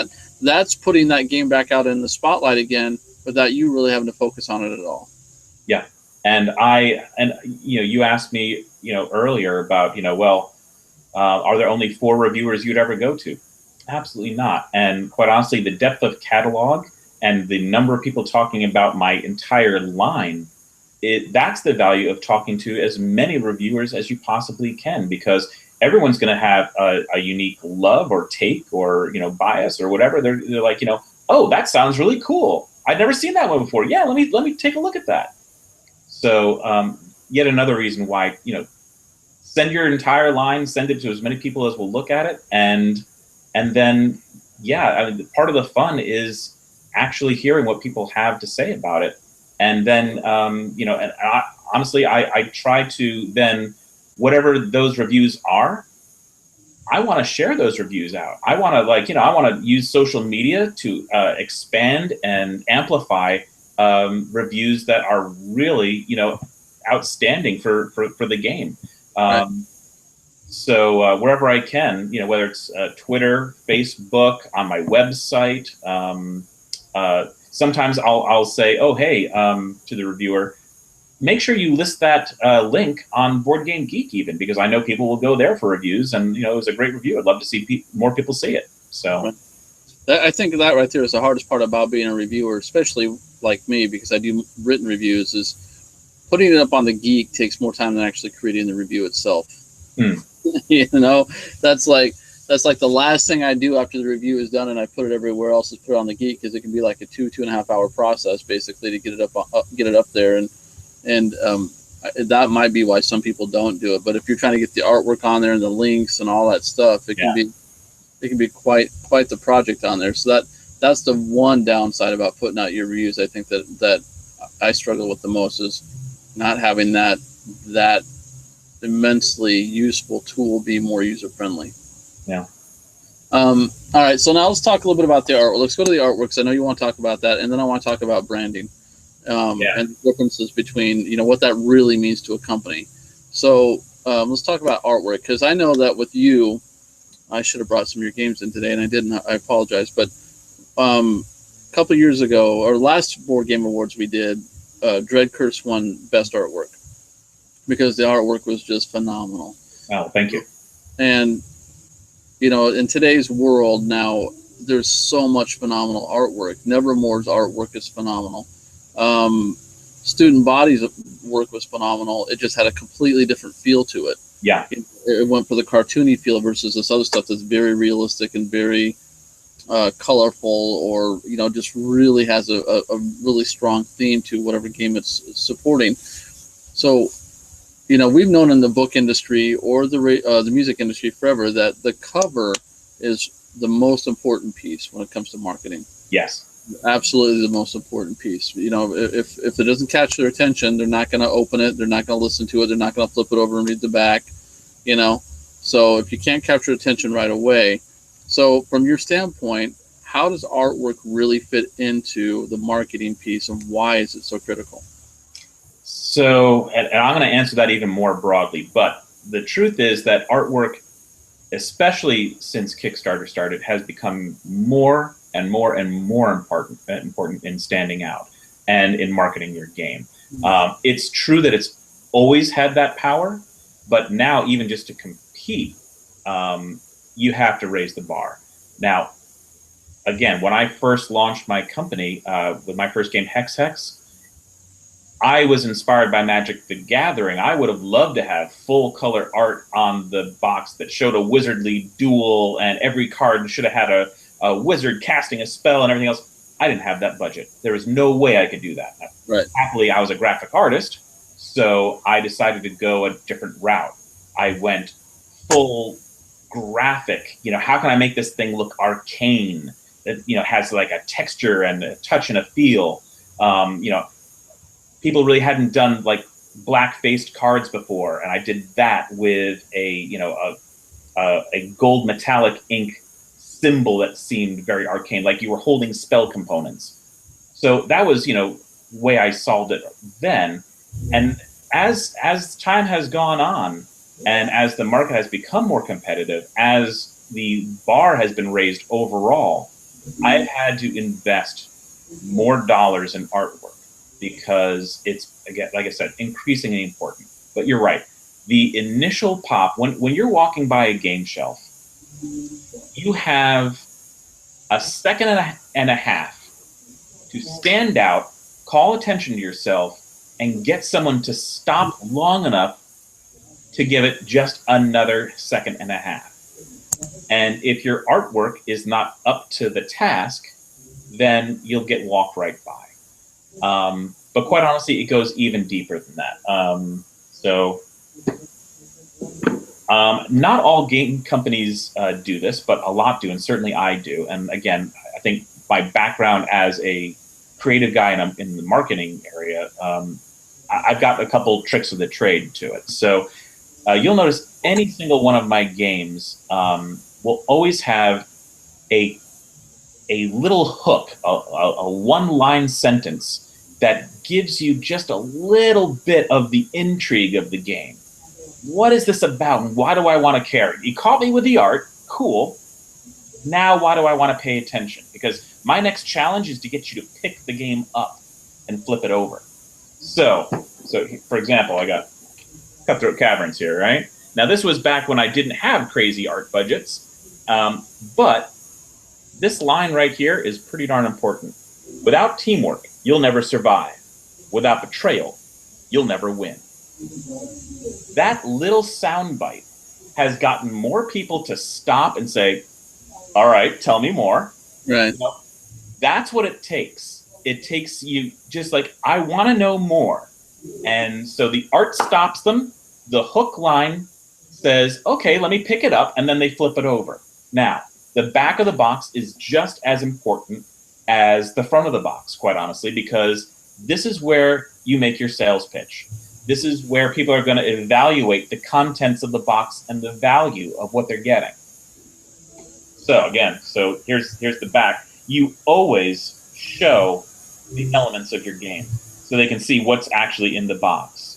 that's putting that game back out in the spotlight again without you really having to focus on it at all. Yeah. And you asked me, earlier about, are there only 4 reviewers you'd ever go to? Absolutely not. And quite honestly, the depth of catalog and the number of people talking about my entire line, that's the value of talking to as many reviewers as you possibly can, because everyone's going to have a unique love or take or, bias or whatever. They're like, oh, that sounds really cool. I've never seen that one before. Yeah, let me take a look at that. So yet another reason why, send your entire line, send it to as many people as will look at it. And then, part of the fun is actually hearing what people have to say about it. And then, honestly, I try to then, whatever those reviews are, I want to share those reviews out. I want to I want to use social media to expand and amplify reviews that are really, outstanding for the game. Right. So wherever I can, whether it's Twitter, Facebook, on my website, sometimes I'll say, oh, hey, to the reviewer, make sure you list that link on Board Game Geek even, because I know people will go there for reviews, and, it was a great review. I'd love to see more people see it. So I think that right there is the hardest part about being a reviewer, especially like me, because I do written reviews, is putting it up on the Geek takes more time than actually creating the review itself. You know, that's like that's like the last thing I do after the review is done, and I put it everywhere else is put it on the Geek, because it can be like a 2.5 hour process basically to get it get it up there, and that might be why some people don't do it. But if you're trying to get the artwork on there and the links and all that stuff, Yeah. it can be quite the project on there. So that's the one downside about putting out your reviews. I think that I struggle with the most is not having that immensely useful tool be more user friendly. Yeah. All right, so now let's talk a little bit about the artwork. Let's go to the artwork, because I know you want to talk about that, and then I want to talk about branding, and the differences between what that really means to a company. So let's talk about artwork, because I know that with you, I should have brought some of your games in today, and I didn't. I apologize, but a couple years ago, or last Board Game Awards we did, Dread Curse won Best Artwork because the artwork was just phenomenal. Oh, thank you. And in today's world now, there's so much phenomenal artwork. Nevermore's artwork is phenomenal. Student Body's work was phenomenal. It just had a completely different feel to it. Yeah. It went for the cartoony feel versus this other stuff that's very realistic and very colorful, or just really has a really strong theme to whatever game it's supporting. So we've known in the book industry or the music industry forever that the cover is the most important piece when it comes to marketing. Yes. Absolutely the most important piece. If it doesn't catch their attention, they're not going to open it. They're not going to listen to it. They're not going to flip it over and read the back. So if you can't capture attention right away, so from your standpoint, how does artwork really fit into the marketing piece, and why is it so critical? So, and I'm going to answer that even more broadly, but the truth is that artwork, especially since Kickstarter started, has become more and more and more important in standing out and in marketing your game. It's true that it's always had that power, but now even just to compete, you have to raise the bar. Now, again, when I first launched my company with my first game, Hex, I was inspired by Magic the Gathering. I would have loved to have full color art on the box that showed a wizardly duel, and every card should have had a wizard casting a spell and everything else. I didn't have that budget. There was no way I could do that. Right. Happily, I was a graphic artist, so I decided to go a different route. I went full graphic. How can I make this thing look arcane? That has like a texture and a touch and a feel. People really hadn't done like black-faced cards before, and I did that with a gold metallic ink symbol that seemed very arcane, like you were holding spell components. So that was way I solved it then. And as time has gone on, and as the market has become more competitive, as the bar has been raised overall, I've had to invest more dollars in artwork, because it's, again, like I said, increasingly important. But you're right. The initial pop, when you're walking by a game shelf, you have a second and a half to stand out, call attention to yourself, and get someone to stop long enough to give it just another second and a half. And if your artwork is not up to the task, then you'll get walked right by. But quite honestly, it goes even deeper than that. Not all game companies do this, but a lot do, and certainly I do. And again, I think my background as a creative guy in the marketing area, I've got a couple tricks of the trade to it. So you'll notice any single one of my games will always have a little hook, a one-line sentence that gives you just a little bit of the intrigue of the game. What is this about, and why do I want to care? You caught me with the art, cool. Now why do I want to pay attention? Because my next challenge is to get you to pick the game up and flip it over. So for example, I got Cutthroat Caverns here, right? Now this was back when I didn't have crazy art budgets, but this line right here is pretty darn important. Without teamwork, you'll never survive. Without betrayal, you'll never win. That little soundbite has gotten more people to stop and say, all right, tell me more. Right. You know, that's what it takes. It takes you just like, I want to know more. And so the art stops them. The hook line says, okay, let me pick it up. And then they flip it over. Now, the back of the box is just as important as the front of the box, quite honestly, because this is where you make your sales pitch. This is where people are going to evaluate the contents of the box and the value of what they're getting. So again, here's the back. You always show the elements of your game so they can see what's actually in the box.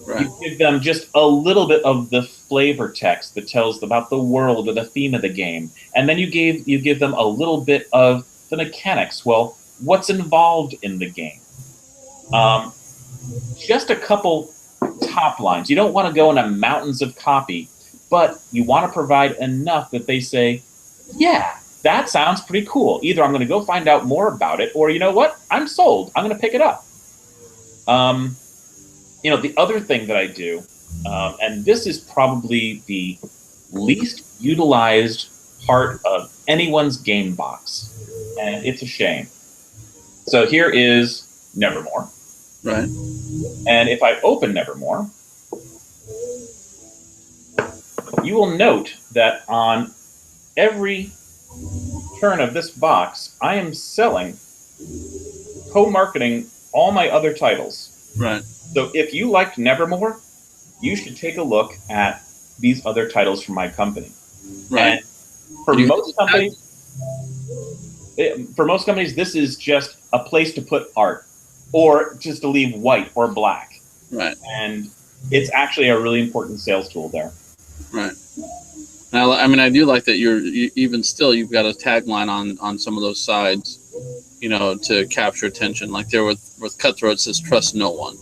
Right. You give them just a little bit of the flavor text that tells about the world or the theme of the game, and then you give them a little bit of the mechanics. Well, what's involved in the game? Just a couple top lines. You don't want to go into mountains of copy, but you want to provide enough that they say, yeah, that sounds pretty cool. Either I'm going to go find out more about it, or you know what? I'm sold. I'm going to pick it up. You know, the other thing that I do, and this is probably the least utilized part of anyone's game box, and it's a shame. So here is Nevermore. Right. And if I open Nevermore, you will note that on every turn of this box, I am selling, co-marketing all my other titles. Right. So if you liked Nevermore, you should take a look at these other titles from my company. Right. And for most companies, this is just a place to put art, or just to leave white or black. Right. And it's actually a really important sales tool there. Right. Now, I mean, I do like that you've got a tagline on some of those sides, you know, to capture attention. Like there with Cutthroat, it says "Trust no one."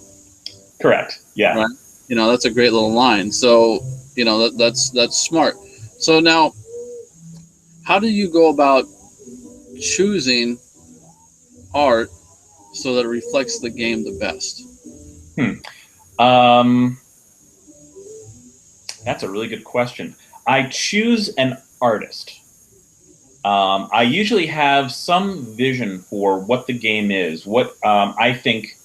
Correct. Yeah. Right. You know, that's a great little line. So, you know, that's smart. So now, how do you go about choosing art so that it reflects the game the best? That's a really good question. I choose an artist. I usually have some vision for what the game is, what I think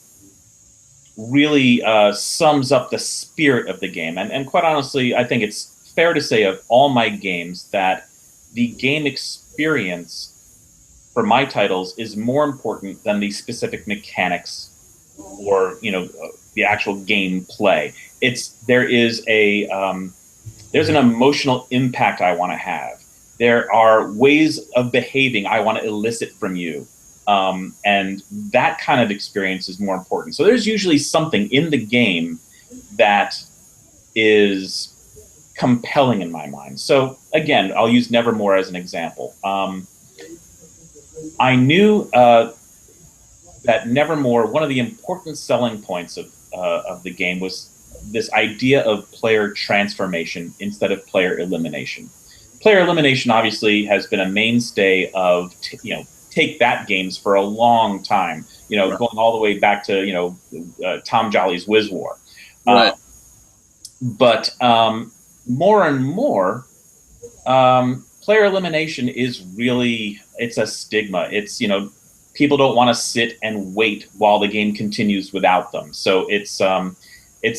really sums up the spirit of the game. And quite honestly, I think it's fair to say of all my games that the game experience for my titles is more important than the specific mechanics or, you know, the actual gameplay. There's an emotional impact I want to have. There are ways of behaving I want to elicit from you. And that kind of experience is more important. So there's usually something in the game that is compelling in my mind. So again, I'll use Nevermore as an example. I knew that Nevermore, one of the important selling points of the game was this idea of player transformation instead of player elimination. Player elimination obviously has been a mainstay of Take That games for a long time. You know, right. Going all the way back to Tom Jolly's Wiz War. Right. But more and more, player elimination is really, it's a stigma. It's, people don't want to sit and wait while the game continues without them. So it's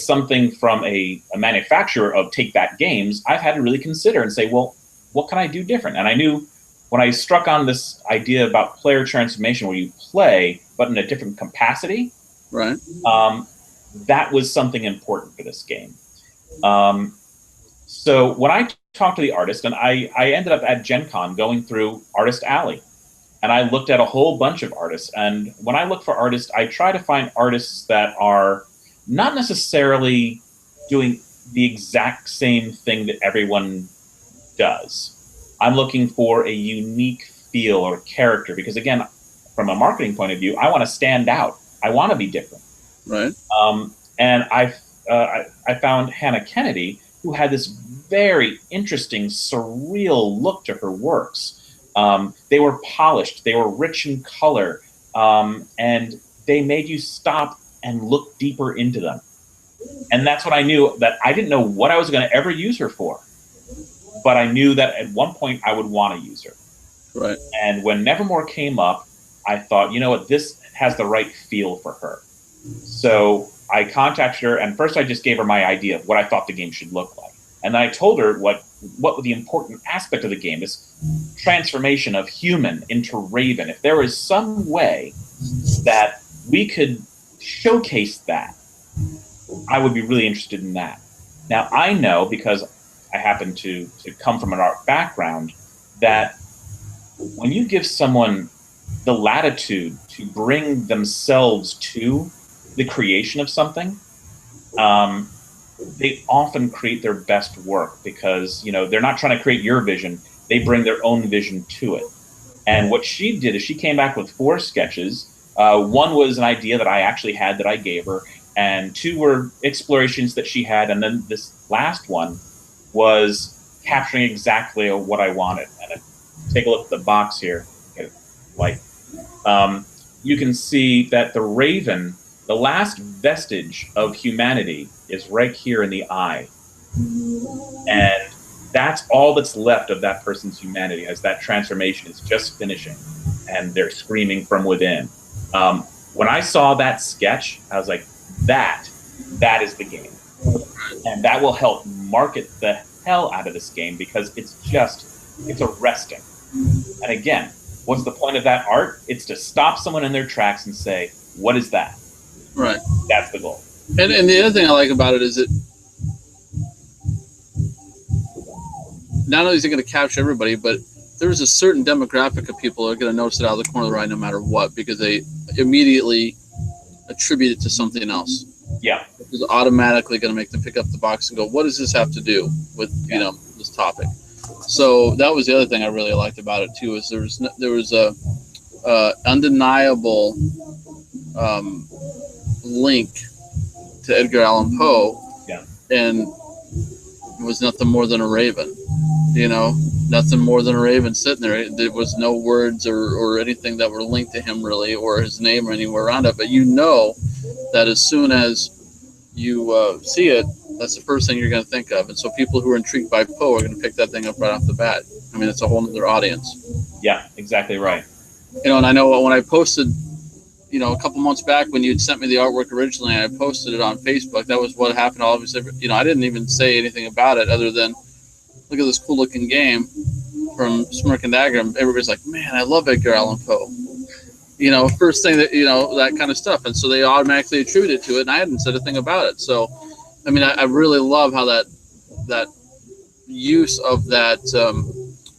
something from a manufacturer of Take That games I've had to really consider and say, well, what can I do different? And I knew when I struck on this idea about player transformation where you play, but in a different capacity, right? That was something important for this game. So when I talked to the artist, and I ended up at Gen Con going through Artist Alley, and I looked at a whole bunch of artists. And when I look for artists, I try to find artists that are not necessarily doing the exact same thing that everyone does. I'm looking for a unique feel or character because, again, from a marketing point of view, I want to stand out. I want to be different. Right. And I found Hannah Kennedy, who had this very interesting, surreal look to her works. They were polished. They were rich in color. And they made you stop and look deeper into them. And that's what I knew, that I didn't know what I was going to ever use her for. but I knew that at one point I would want to use her. Right. And when Nevermore came up, I thought, you know what, this has the right feel for her. So I contacted her, and first I just gave her my idea of what I thought the game should look like. And then I told her what the important aspect of the game is, transformation of human into Raven. If there was some way that we could showcase that, I would be really interested in that. Now, I know, because I happen to come from an art background, that when you give someone the latitude to bring themselves to the creation of something, they often create their best work, because, you know, they're not trying to create your vision. They bring their own vision to it. And what she did is she came back with 4 sketches. One was an idea that I actually had that I gave her, and 2 were explorations that she had. And then this last one was capturing exactly what I wanted. And take a look at the box here. Like, you can see that the Raven, the last vestige of humanity, is right here in the eye. And that's all that's left of that person's humanity, as that transformation is just finishing and they're screaming from within. When I saw that sketch, I was like, that is the game. And that will help market the hell out of this game, because it's arresting. And again, what's the point of that art? It's to stop someone in their tracks and say, what is that? Right. That's the goal. And the other thing I like about it is that not only is it going to capture everybody, but there's a certain demographic of people that are going to notice it out of the corner of their eye no matter what, because they immediately attribute it to something else. Yeah. It's automatically going to make them pick up the box and go, what does this have to do with, you know, this topic? So that was the other thing I really liked about it too, is there was a undeniable link to Edgar Allan Poe. Yeah. And it was nothing more than a raven, you know, nothing more than a raven sitting there. There was no words or anything that were linked to him really, or his name or anywhere around it. But you know that as soon as you see it, that's the first thing you're going to think of. And so people who are intrigued by Poe are going to pick that thing up right off the bat. I mean, it's a whole other audience. Yeah, exactly right. You know, and I know when I posted, you know, a couple months back when you'd sent me the artwork originally, I posted it on Facebook. That was what happened. Obviously, you know, I didn't even say anything about it other than, look at this cool looking game from Smirk and Dagger. And everybody's like, man, I love Edgar Allan Poe. You know, first thing that, you know, that kind of stuff. And so they automatically attributed it to it, and I hadn't said a thing about it. So, I mean, I really love how that use of that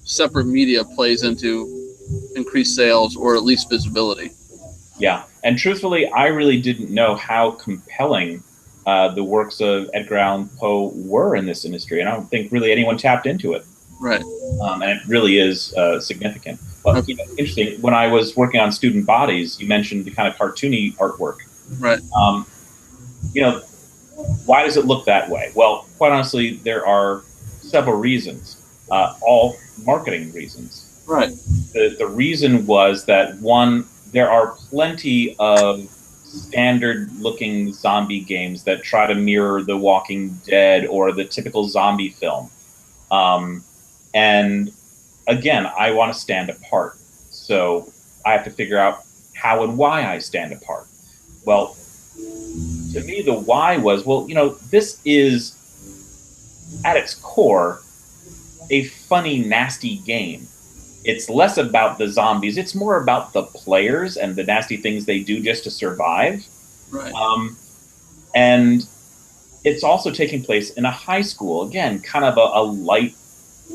separate media plays into increased sales, or at least visibility. Yeah, and truthfully, I really didn't know how compelling the works of Edgar Allan Poe were in this industry, and I don't think really anyone tapped into it. Right. And it really is significant. But you know, interesting, when I was working on Student Bodies, you mentioned the kind of cartoony artwork. Right. You know, why does it look that way? Well, quite honestly, there are several reasons, all marketing reasons. Right. The reason was that, one, there are plenty of standard-looking zombie games that try to mirror The Walking Dead or the typical zombie film. And again, I want to stand apart. So I have to figure out how and why I stand apart. Well, to me, the why was, well, you know, this is, at its core, a funny, nasty game. It's less about the zombies. It's more about the players and the nasty things they do just to survive. Right. And it's also taking place in a high school. Again, kind of a light,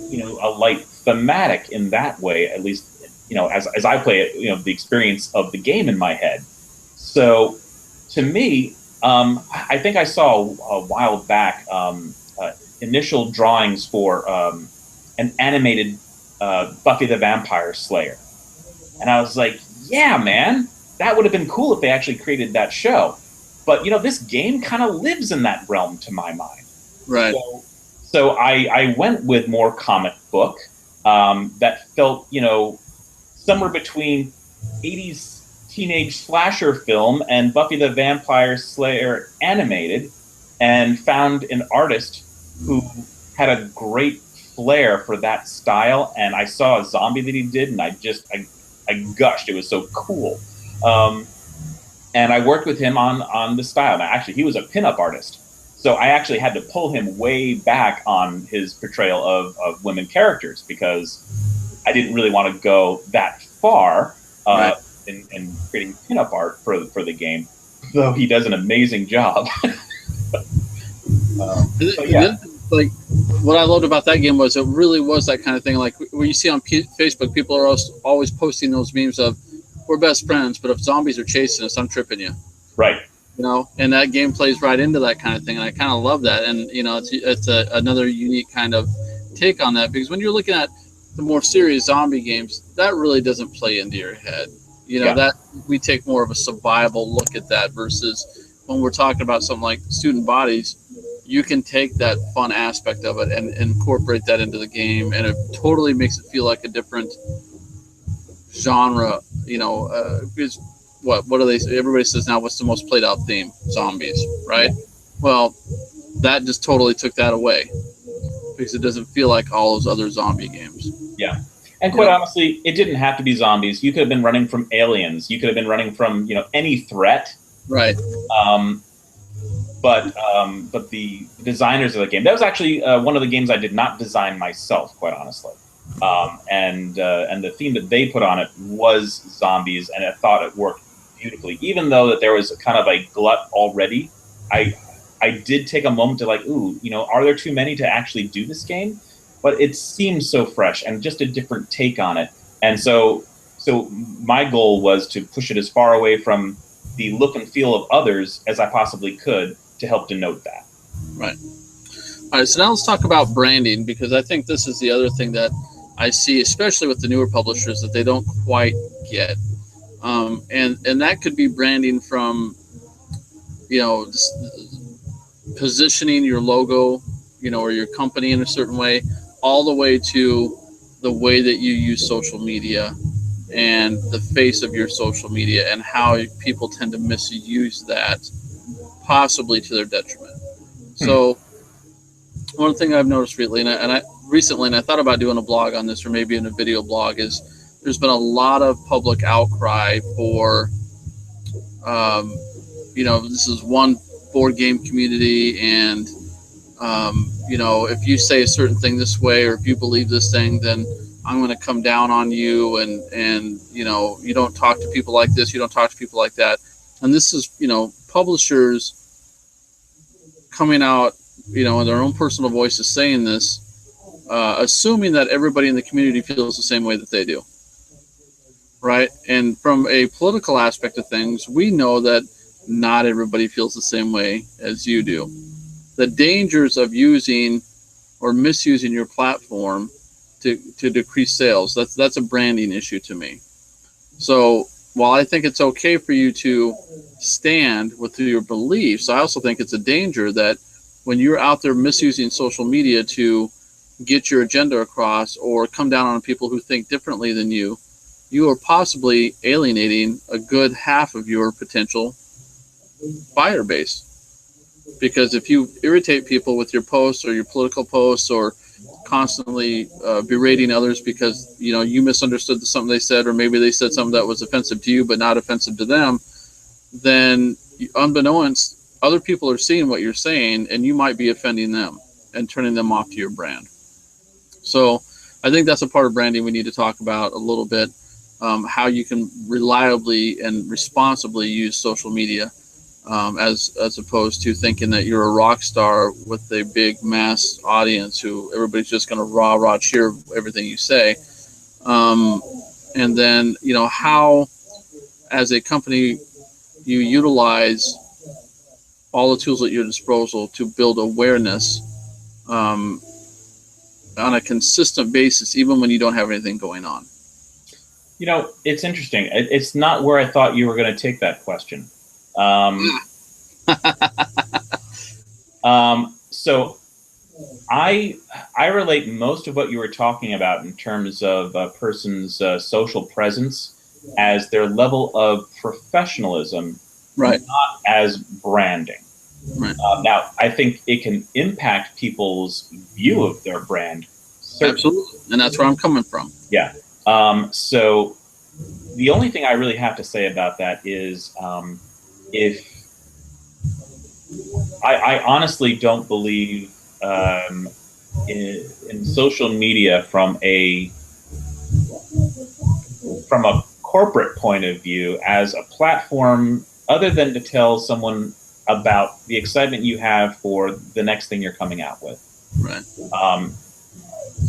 you know, a light thematic in that way, at least, you know, as I play it, you know, the experience of the game in my head. So to me, I think I saw a while back initial drawings for an animated Buffy the Vampire Slayer. And I was like, yeah, man, that would have been cool if they actually created that show. But, you know, this game kind of lives in that realm to my mind. Right. So I went with more comic book that felt, you know, somewhere between 80s teenage slasher film and Buffy the Vampire Slayer animated, and found an artist who had a great flair for that style, and I saw a zombie that he did, and I gushed. It was so cool. And I worked with him on the style. Now, actually, he was a pinup artist, so I actually had to pull him way back on his portrayal of women characters because I didn't really want to go that far in creating pinup art for the game, though he does an amazing job. Yeah. Like, what I loved about that game was it really was that kind of thing. Like where you see on Facebook, people are always posting those memes of, we're best friends, but if zombies are chasing us, I'm tripping you. Right. You know, and that game plays right into that kind of thing. And I kind of love that. And, you know, it's another unique kind of take on that, because when you're looking at the more serious zombie games, that really doesn't play into your head. You know, that we take more of a survival look at that versus when we're talking about something like Student Bodies, you can take that fun aspect of it and incorporate that into the game, and it totally makes it feel like a different genre. You know, because what do they say? Everybody says now, what's the most played out theme? Zombies, right? Well, that just totally took that away because it doesn't feel like all those other zombie games. Yeah. And quite honestly, it didn't have to be zombies. You could have been running from aliens. You could have been running from, you know, any threat. Right. But the designers of the game, that was actually one of the games I did not design myself, quite honestly. And the theme that they put on it was zombies, and I thought it worked beautifully. Even though that there was kind of a glut already, I did take a moment to like, ooh, you know, are there too many to actually do this game? But it seems so fresh and just a different take on it. And so my goal was to push it as far away from the look and feel of others as I possibly could to help denote that. Right. All right, so now let's talk about branding, because I think this is the other thing that I see, especially with the newer publishers, that they don't quite get. And that could be branding from, you know, positioning your logo, you know, or your company in a certain way, all the way to the way that you use social media and the face of your social media and how people tend to misuse that, possibly to their detriment. So one thing I've noticed recently, and I thought about doing a blog on this, or maybe in a video blog, is there's been a lot of public outcry for, you know, this is one board game community, and you know, if you say a certain thing this way, or if you believe this thing, then I'm going to come down on you, and you know, you don't talk to people like this, you don't talk to people like that. And this is, you know, publishers coming out, you know, in their own personal voices saying this, assuming that everybody in the community feels the same way that they do, right? And from a political aspect of things, we know that not everybody feels the same way as you do. The dangers of using or misusing your platform to decrease sales, that's a branding issue to me. So while I think it's okay for you to stand with your beliefs, I also think it's a danger that when you're out there misusing social media to get your agenda across or come down on people who think differently than you, you are possibly alienating a good half of your potential buyer base. Because if you irritate people with your posts or your political posts, or constantly berating others because, you know, you misunderstood something they said, or maybe they said something that was offensive to you but not offensive to them, then unbeknownst, other people are seeing what you're saying, and you might be offending them and turning them off to your brand. So I think that's a part of branding we need to talk about a little bit, how you can reliably and responsibly use social media, as opposed to thinking that you're a rock star with a big mass audience who everybody's just going to rah cheer everything you say. And then, you know, how as a company you utilize all the tools at your disposal to build awareness on a consistent basis, even when you don't have anything going on. You know, it's interesting. It's not where I thought you were going to take that question. So I relate most of what you were talking about in terms of a person's social presence as their level of professionalism, right, not as branding. Right. Now, I think it can impact people's view of their brand Absolutely. And that's where I'm coming from. Yeah. So the only thing I really have to say about that is if I honestly don't believe in social media from a corporate point of view as a platform other than to tell someone about the excitement you have for the next thing you're coming out with. Right.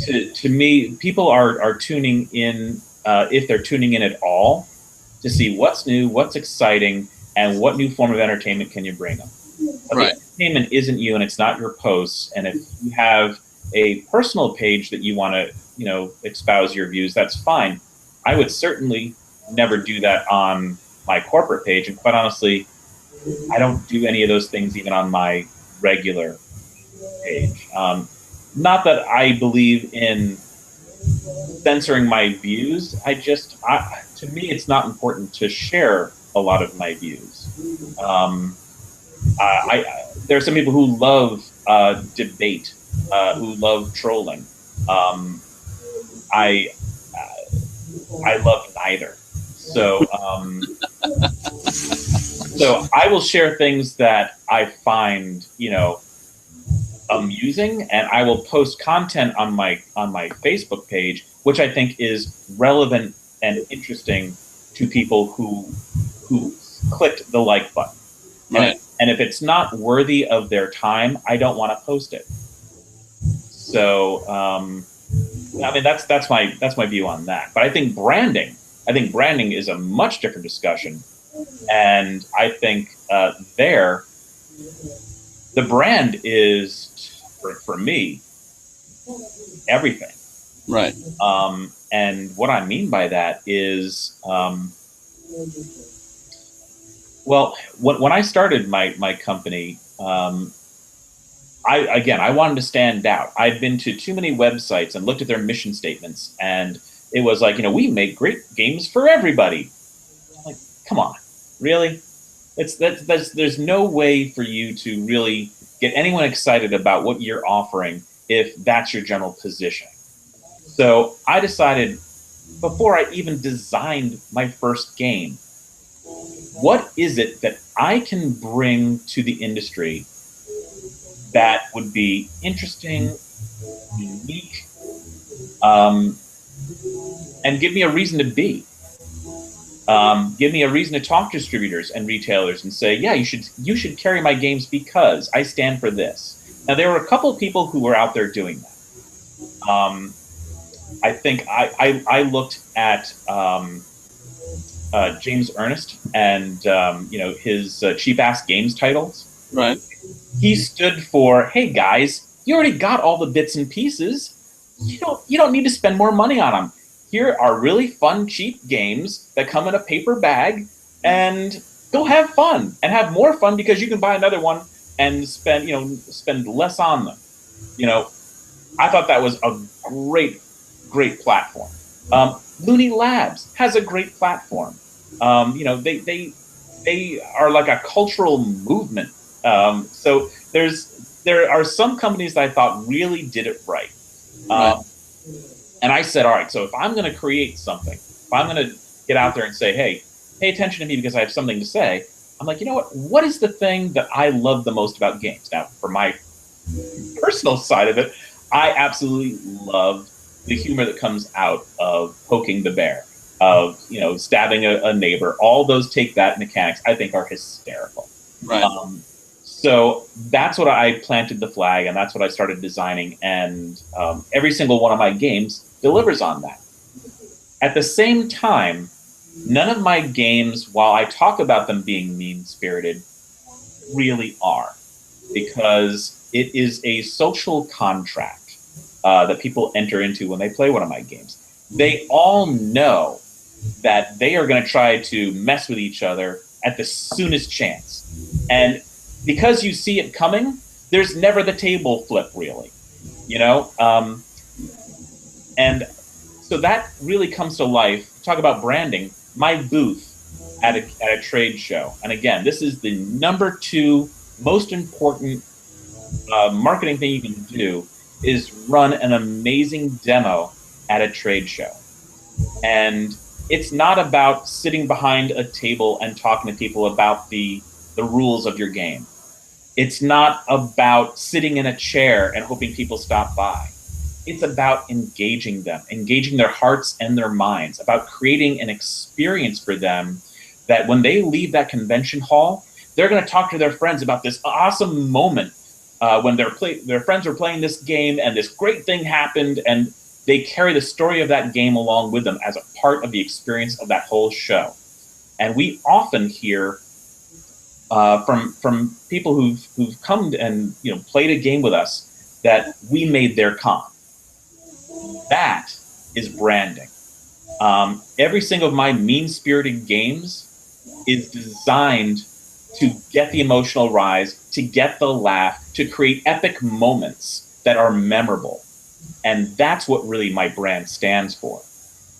To me, people are tuning in, if they're tuning in at all, to see what's new, what's exciting, and what new form of entertainment can you bring them. But right. The entertainment isn't you, and it's not your posts. And if you have a personal page that you want to, espouse your views, that's fine. I would certainly never do that on my corporate page. And quite honestly, I don't do any of those things even on my regular page. Not that I believe in censoring my views. To me, it's not important to share a lot of my views. There are some people who love debate, who love trolling. I love neither. So I will share things that I find, amusing, and I will post content on my Facebook page, which I think is relevant and interesting to people who clicked the like button. Right. And if it's not worthy of their time, I don't want to post it. So, that's my view on that. But I think branding is a much different discussion, and I think the brand is for me everything. Right. And what I mean by that is, when I started my company, I wanted to stand out. I'd been to too many websites and looked at their mission statements, and it was like, we make great games for everybody. I'm like, come on, really? There's no way for you to really get anyone excited about what you're offering if that's your general position. So I decided, before I even designed my first game, what is it that I can bring to the industry that would be interesting, unique, and give me a reason to be. Give me a reason to talk to distributors and retailers and say, yeah, you should carry my games because I stand for this. Now, there were a couple of people who were out there doing that. I think I looked at James Ernest and his cheap ass games titles. Right. He stood for, hey guys, you already got all the bits and pieces. You don't need to spend more money on them. Here are really fun, cheap games that come in a paper bag, and go have fun and have more fun because you can buy another one and spend less on them. I thought that was a great platform. Looney Labs has a great platform. They are like a cultural movement. So there are some companies that I thought really did it right. And I said, all right, so if I'm going to create something, if I'm going to get out there and say, hey, pay attention to me because I have something to say, I'm like, what is the thing that I love the most about games? Now, for my personal side of it, I absolutely love the humor that comes out of poking the bear, of stabbing a neighbor. All those take that mechanics I think are hysterical. Right. So that's what I planted the flag, and that's what I started designing, and every single one of my games delivers on that. At the same time, none of my games, while I talk about them being mean-spirited, really are, because it is a social contract that people enter into when they play one of my games. They all know that they are going to try to mess with each other at the soonest chance. And because you see it coming, there's never the table flip, really. And so that really comes to life. Talk about branding. My booth at a trade show, and again, this is the number 2 most important marketing thing you can do, is run an amazing demo at a trade show. And it's not about sitting behind a table and talking to people about the rules of your game. It's not about sitting in a chair and hoping people stop by. It's about engaging them, engaging their hearts and their minds, about creating an experience for them that when they leave that convention hall, they're going to talk to their friends about this awesome moment when their friends are playing this game and this great thing happened, and they carry the story of that game along with them as a part of the experience of that whole show. And we often hear from people who've come and played a game with us that we made their con. That is branding. Every single of my mean-spirited games is designed to get the emotional rise, to get the laugh, to create epic moments that are memorable. And that's what really my brand stands for.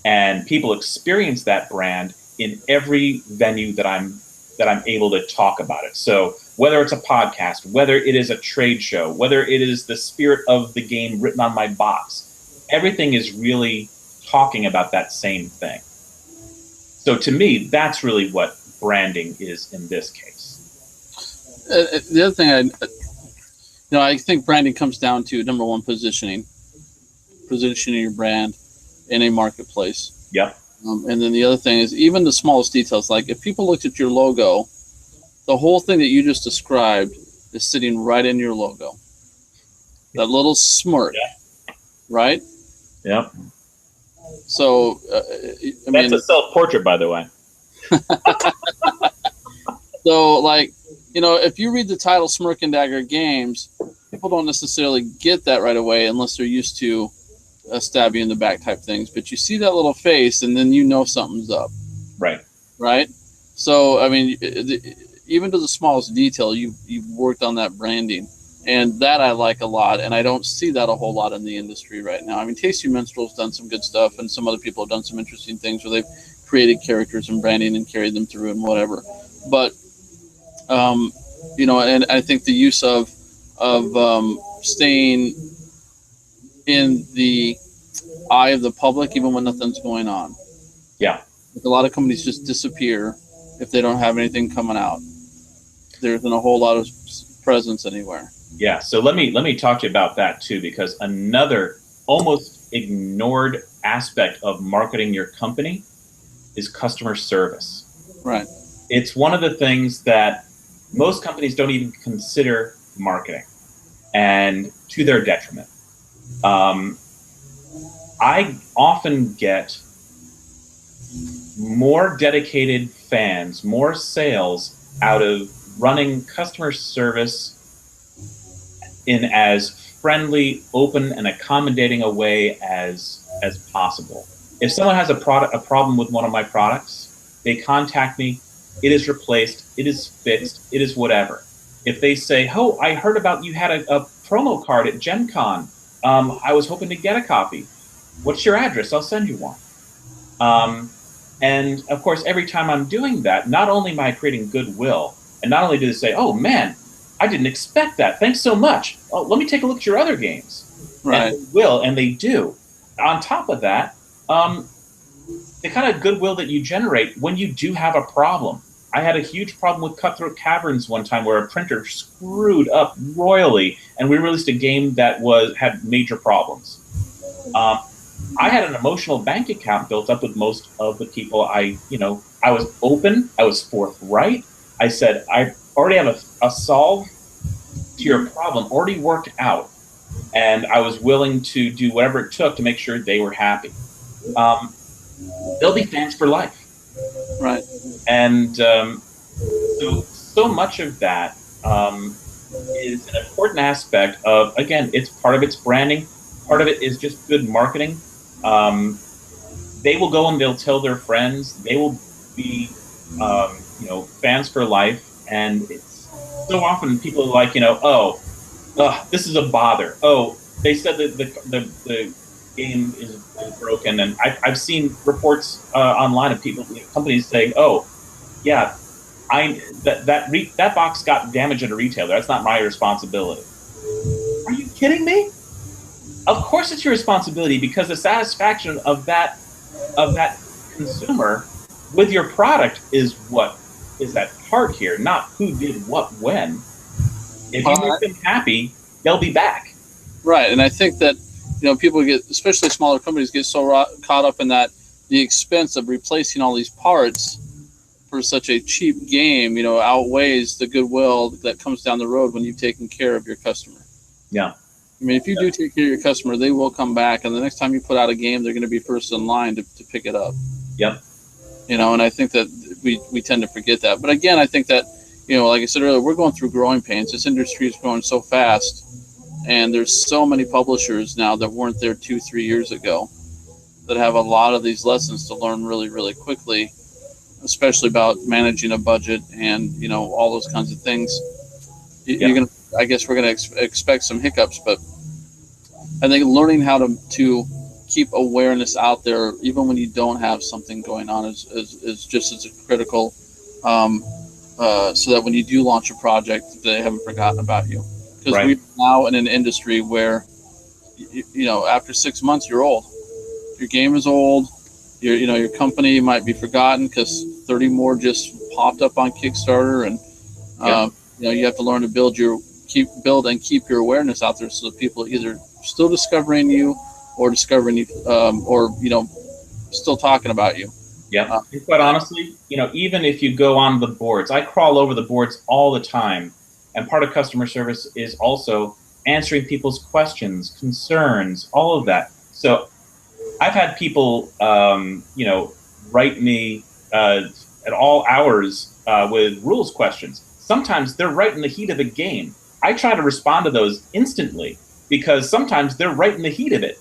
And people experience that brand in every venue that I'm able to talk about it. So whether it's a podcast, whether it is a trade show, whether it is the spirit of the game written on my box, everything is really talking about that same thing. So to me, that's really what branding is in this case. The other thing I think branding comes down to, number one, positioning your brand in a marketplace. Yep. And then the other thing is even the smallest details. Like if people looked at your logo, the whole thing that you just described is sitting right in your logo. That little smirk, right? Yep. So, that's a self-portrait, by the way. So, like, if you read the title Smirk Dagger Games, people don't necessarily get that right away unless they're used to stab you in the back type things. But you see that little face, and then something's up. Right. Right? So, I mean, even to the smallest detail, you've worked on that branding. And that I like a lot, and I don't see that a whole lot in the industry right now. I mean, Tasty Minstrel's done some good stuff, and some other people have done some interesting things where they've created characters and branding and carried them through and whatever. But, and I think the use of staying in the eye of the public, even when nothing's going on. Yeah. Like a lot of companies just disappear if they don't have anything coming out. There isn't a whole lot of presence anywhere. Yeah, so let me talk to you about that too, because another almost ignored aspect of marketing your company is customer service. Right. It's one of the things that most companies don't even consider marketing, and to their detriment. I often get more dedicated fans, more sales out of running customer service in as friendly, open, and accommodating a way as possible. If someone has a problem with one of my products, they contact me, it is replaced, it is fixed, it is whatever. If they say, oh, I heard about you had a promo card at Gen Con, I was hoping to get a copy. What's your address? I'll send you one. And of course, every time I'm doing that, not only am I creating goodwill, and not only do they say, oh man, I didn't expect that. Thanks so much. Oh, let me take a look at your other games. Right. And they will, and they do. On top of that, the kind of goodwill that you generate when you do have a problem. I had a huge problem with Cutthroat Caverns one time where a printer screwed up royally, and we released a game that had major problems. I had an emotional bank account built up with most of the people. I was open. I was forthright. I said, I already have a solve to your problem already worked out, and I was willing to do whatever it took to make sure they were happy. They'll be fans for life. Right. And so much of that is an important aspect of, again, it's part of its branding. Part of it is just good marketing. They will go and they'll tell their friends. They will be, fans for life. And it's so often people are like, this is a bother. Oh, they said that the game is broken, and I've seen reports online of companies saying, oh, yeah, that box got damaged at a retailer. That's not my responsibility. Are you kidding me? of course it's your responsibility, because the satisfaction of that consumer with your product is what is at heart here, not who did what when. If you make them happy, they'll be back. Right, and I think that people get, especially smaller companies, get so caught up in that the expense of replacing all these parts for such a cheap game, outweighs the goodwill that comes down the road when you've taken care of your customer. Yeah. I mean, if you do take care of your customer, they will come back, and the next time you put out a game, they're going to be first in line to pick it up. Yep. And I think that we tend to forget that. But again, I think that, like I said earlier, we're going through growing pains. This industry is growing so fast, and there's so many publishers now that weren't there 2-3 years ago that have a lot of these lessons to learn really, really quickly, especially about managing a budget and, all those kinds of things. I guess we're going to expect some hiccups, but I think learning how to keep awareness out there, even when you don't have something going on, is just as critical, so that when you do launch a project, they haven't forgotten about you. Because we're now in an industry where, after 6 months, you're old. Your game is old. Your company might be forgotten because 30 more just popped up on Kickstarter, and you have to learn to build and keep your awareness out there so that people are either still discovering you or discovering you, or still talking about you. Yeah. Quite honestly, even if you go on the boards, I crawl over the boards all the time, and part of customer service is also answering people's questions, concerns, all of that. So I've had people, write me at all hours with rules questions. Sometimes they're right in the heat of the game. I try to respond to those instantly, because sometimes they're right in the heat of it,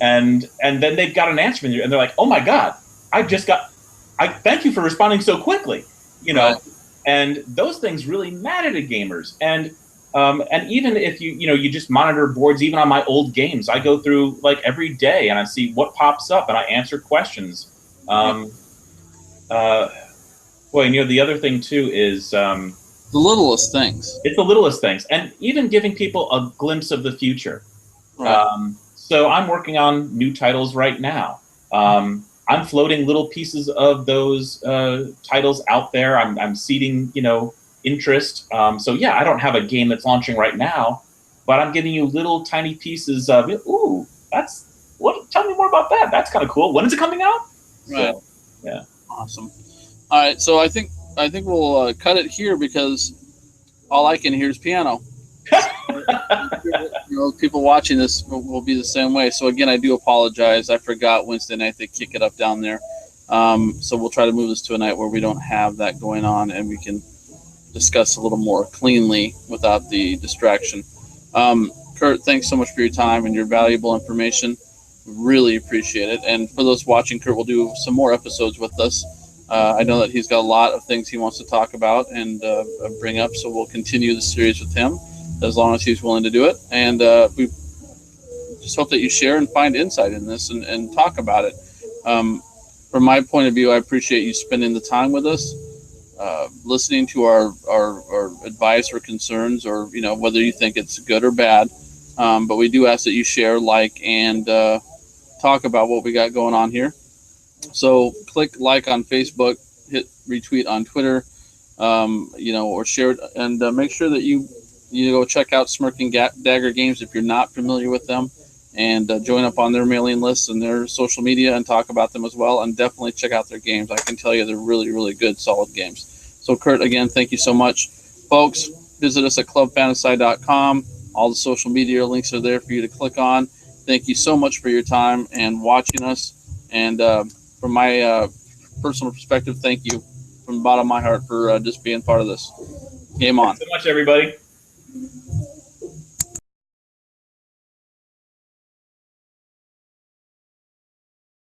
and then they've got an answer from you, and they're like, "Oh my God, I thank you for responding so quickly," Right. And those things really matter to gamers. And even if you just monitor boards, even on my old games, I go through like every day and I see what pops up and I answer questions. The other thing too is the littlest things. It's the littlest things, and even giving people a glimpse of the future. Right. So I'm working on new titles right now. I'm floating little pieces of those titles out there. I'm seeding, interest. I don't have a game that's launching right now, but I'm giving you little tiny pieces of it. Ooh, tell me more about that. That's kind of cool. When is it coming out? Right. So, yeah. Awesome. All right. So I think we'll cut it here, because all I can hear is piano. People watching this will be the same way. So again, I do apologize. I forgot Wednesday night they kick it up down there. So we'll try to move this to a night where we don't have that going on, and we can discuss a little more cleanly without the distraction. Curt, thanks so much for your time and your valuable information. Really appreciate it. And for those watching, Curt will do some more episodes with us. I know that he's got a lot of things he wants to talk about and bring up, so we'll continue the series with him as long as he's willing to do it. And we just hope that you share and find insight in this and talk about it. From my point of view, I appreciate you spending the time with us, listening to our advice or concerns, or whether you think it's good or bad. But we do ask that you share, and talk about what we got going on here. So click like on Facebook, hit retweet on Twitter, or share it, and make sure that you go check out Smirk Dagger Games if you're not familiar with them, and join up on their mailing lists and their social media and talk about them as well. And definitely check out their games. I can tell you they're really, really good, solid games. So Curt, again, thank you so much. Folks, visit us at clubfantasci.com. All the social media links are there for you to click on. Thank you so much for your time and watching us. And from my personal perspective, thank you from the bottom of my heart for just being part of this. Game on. Thanks so much, everybody.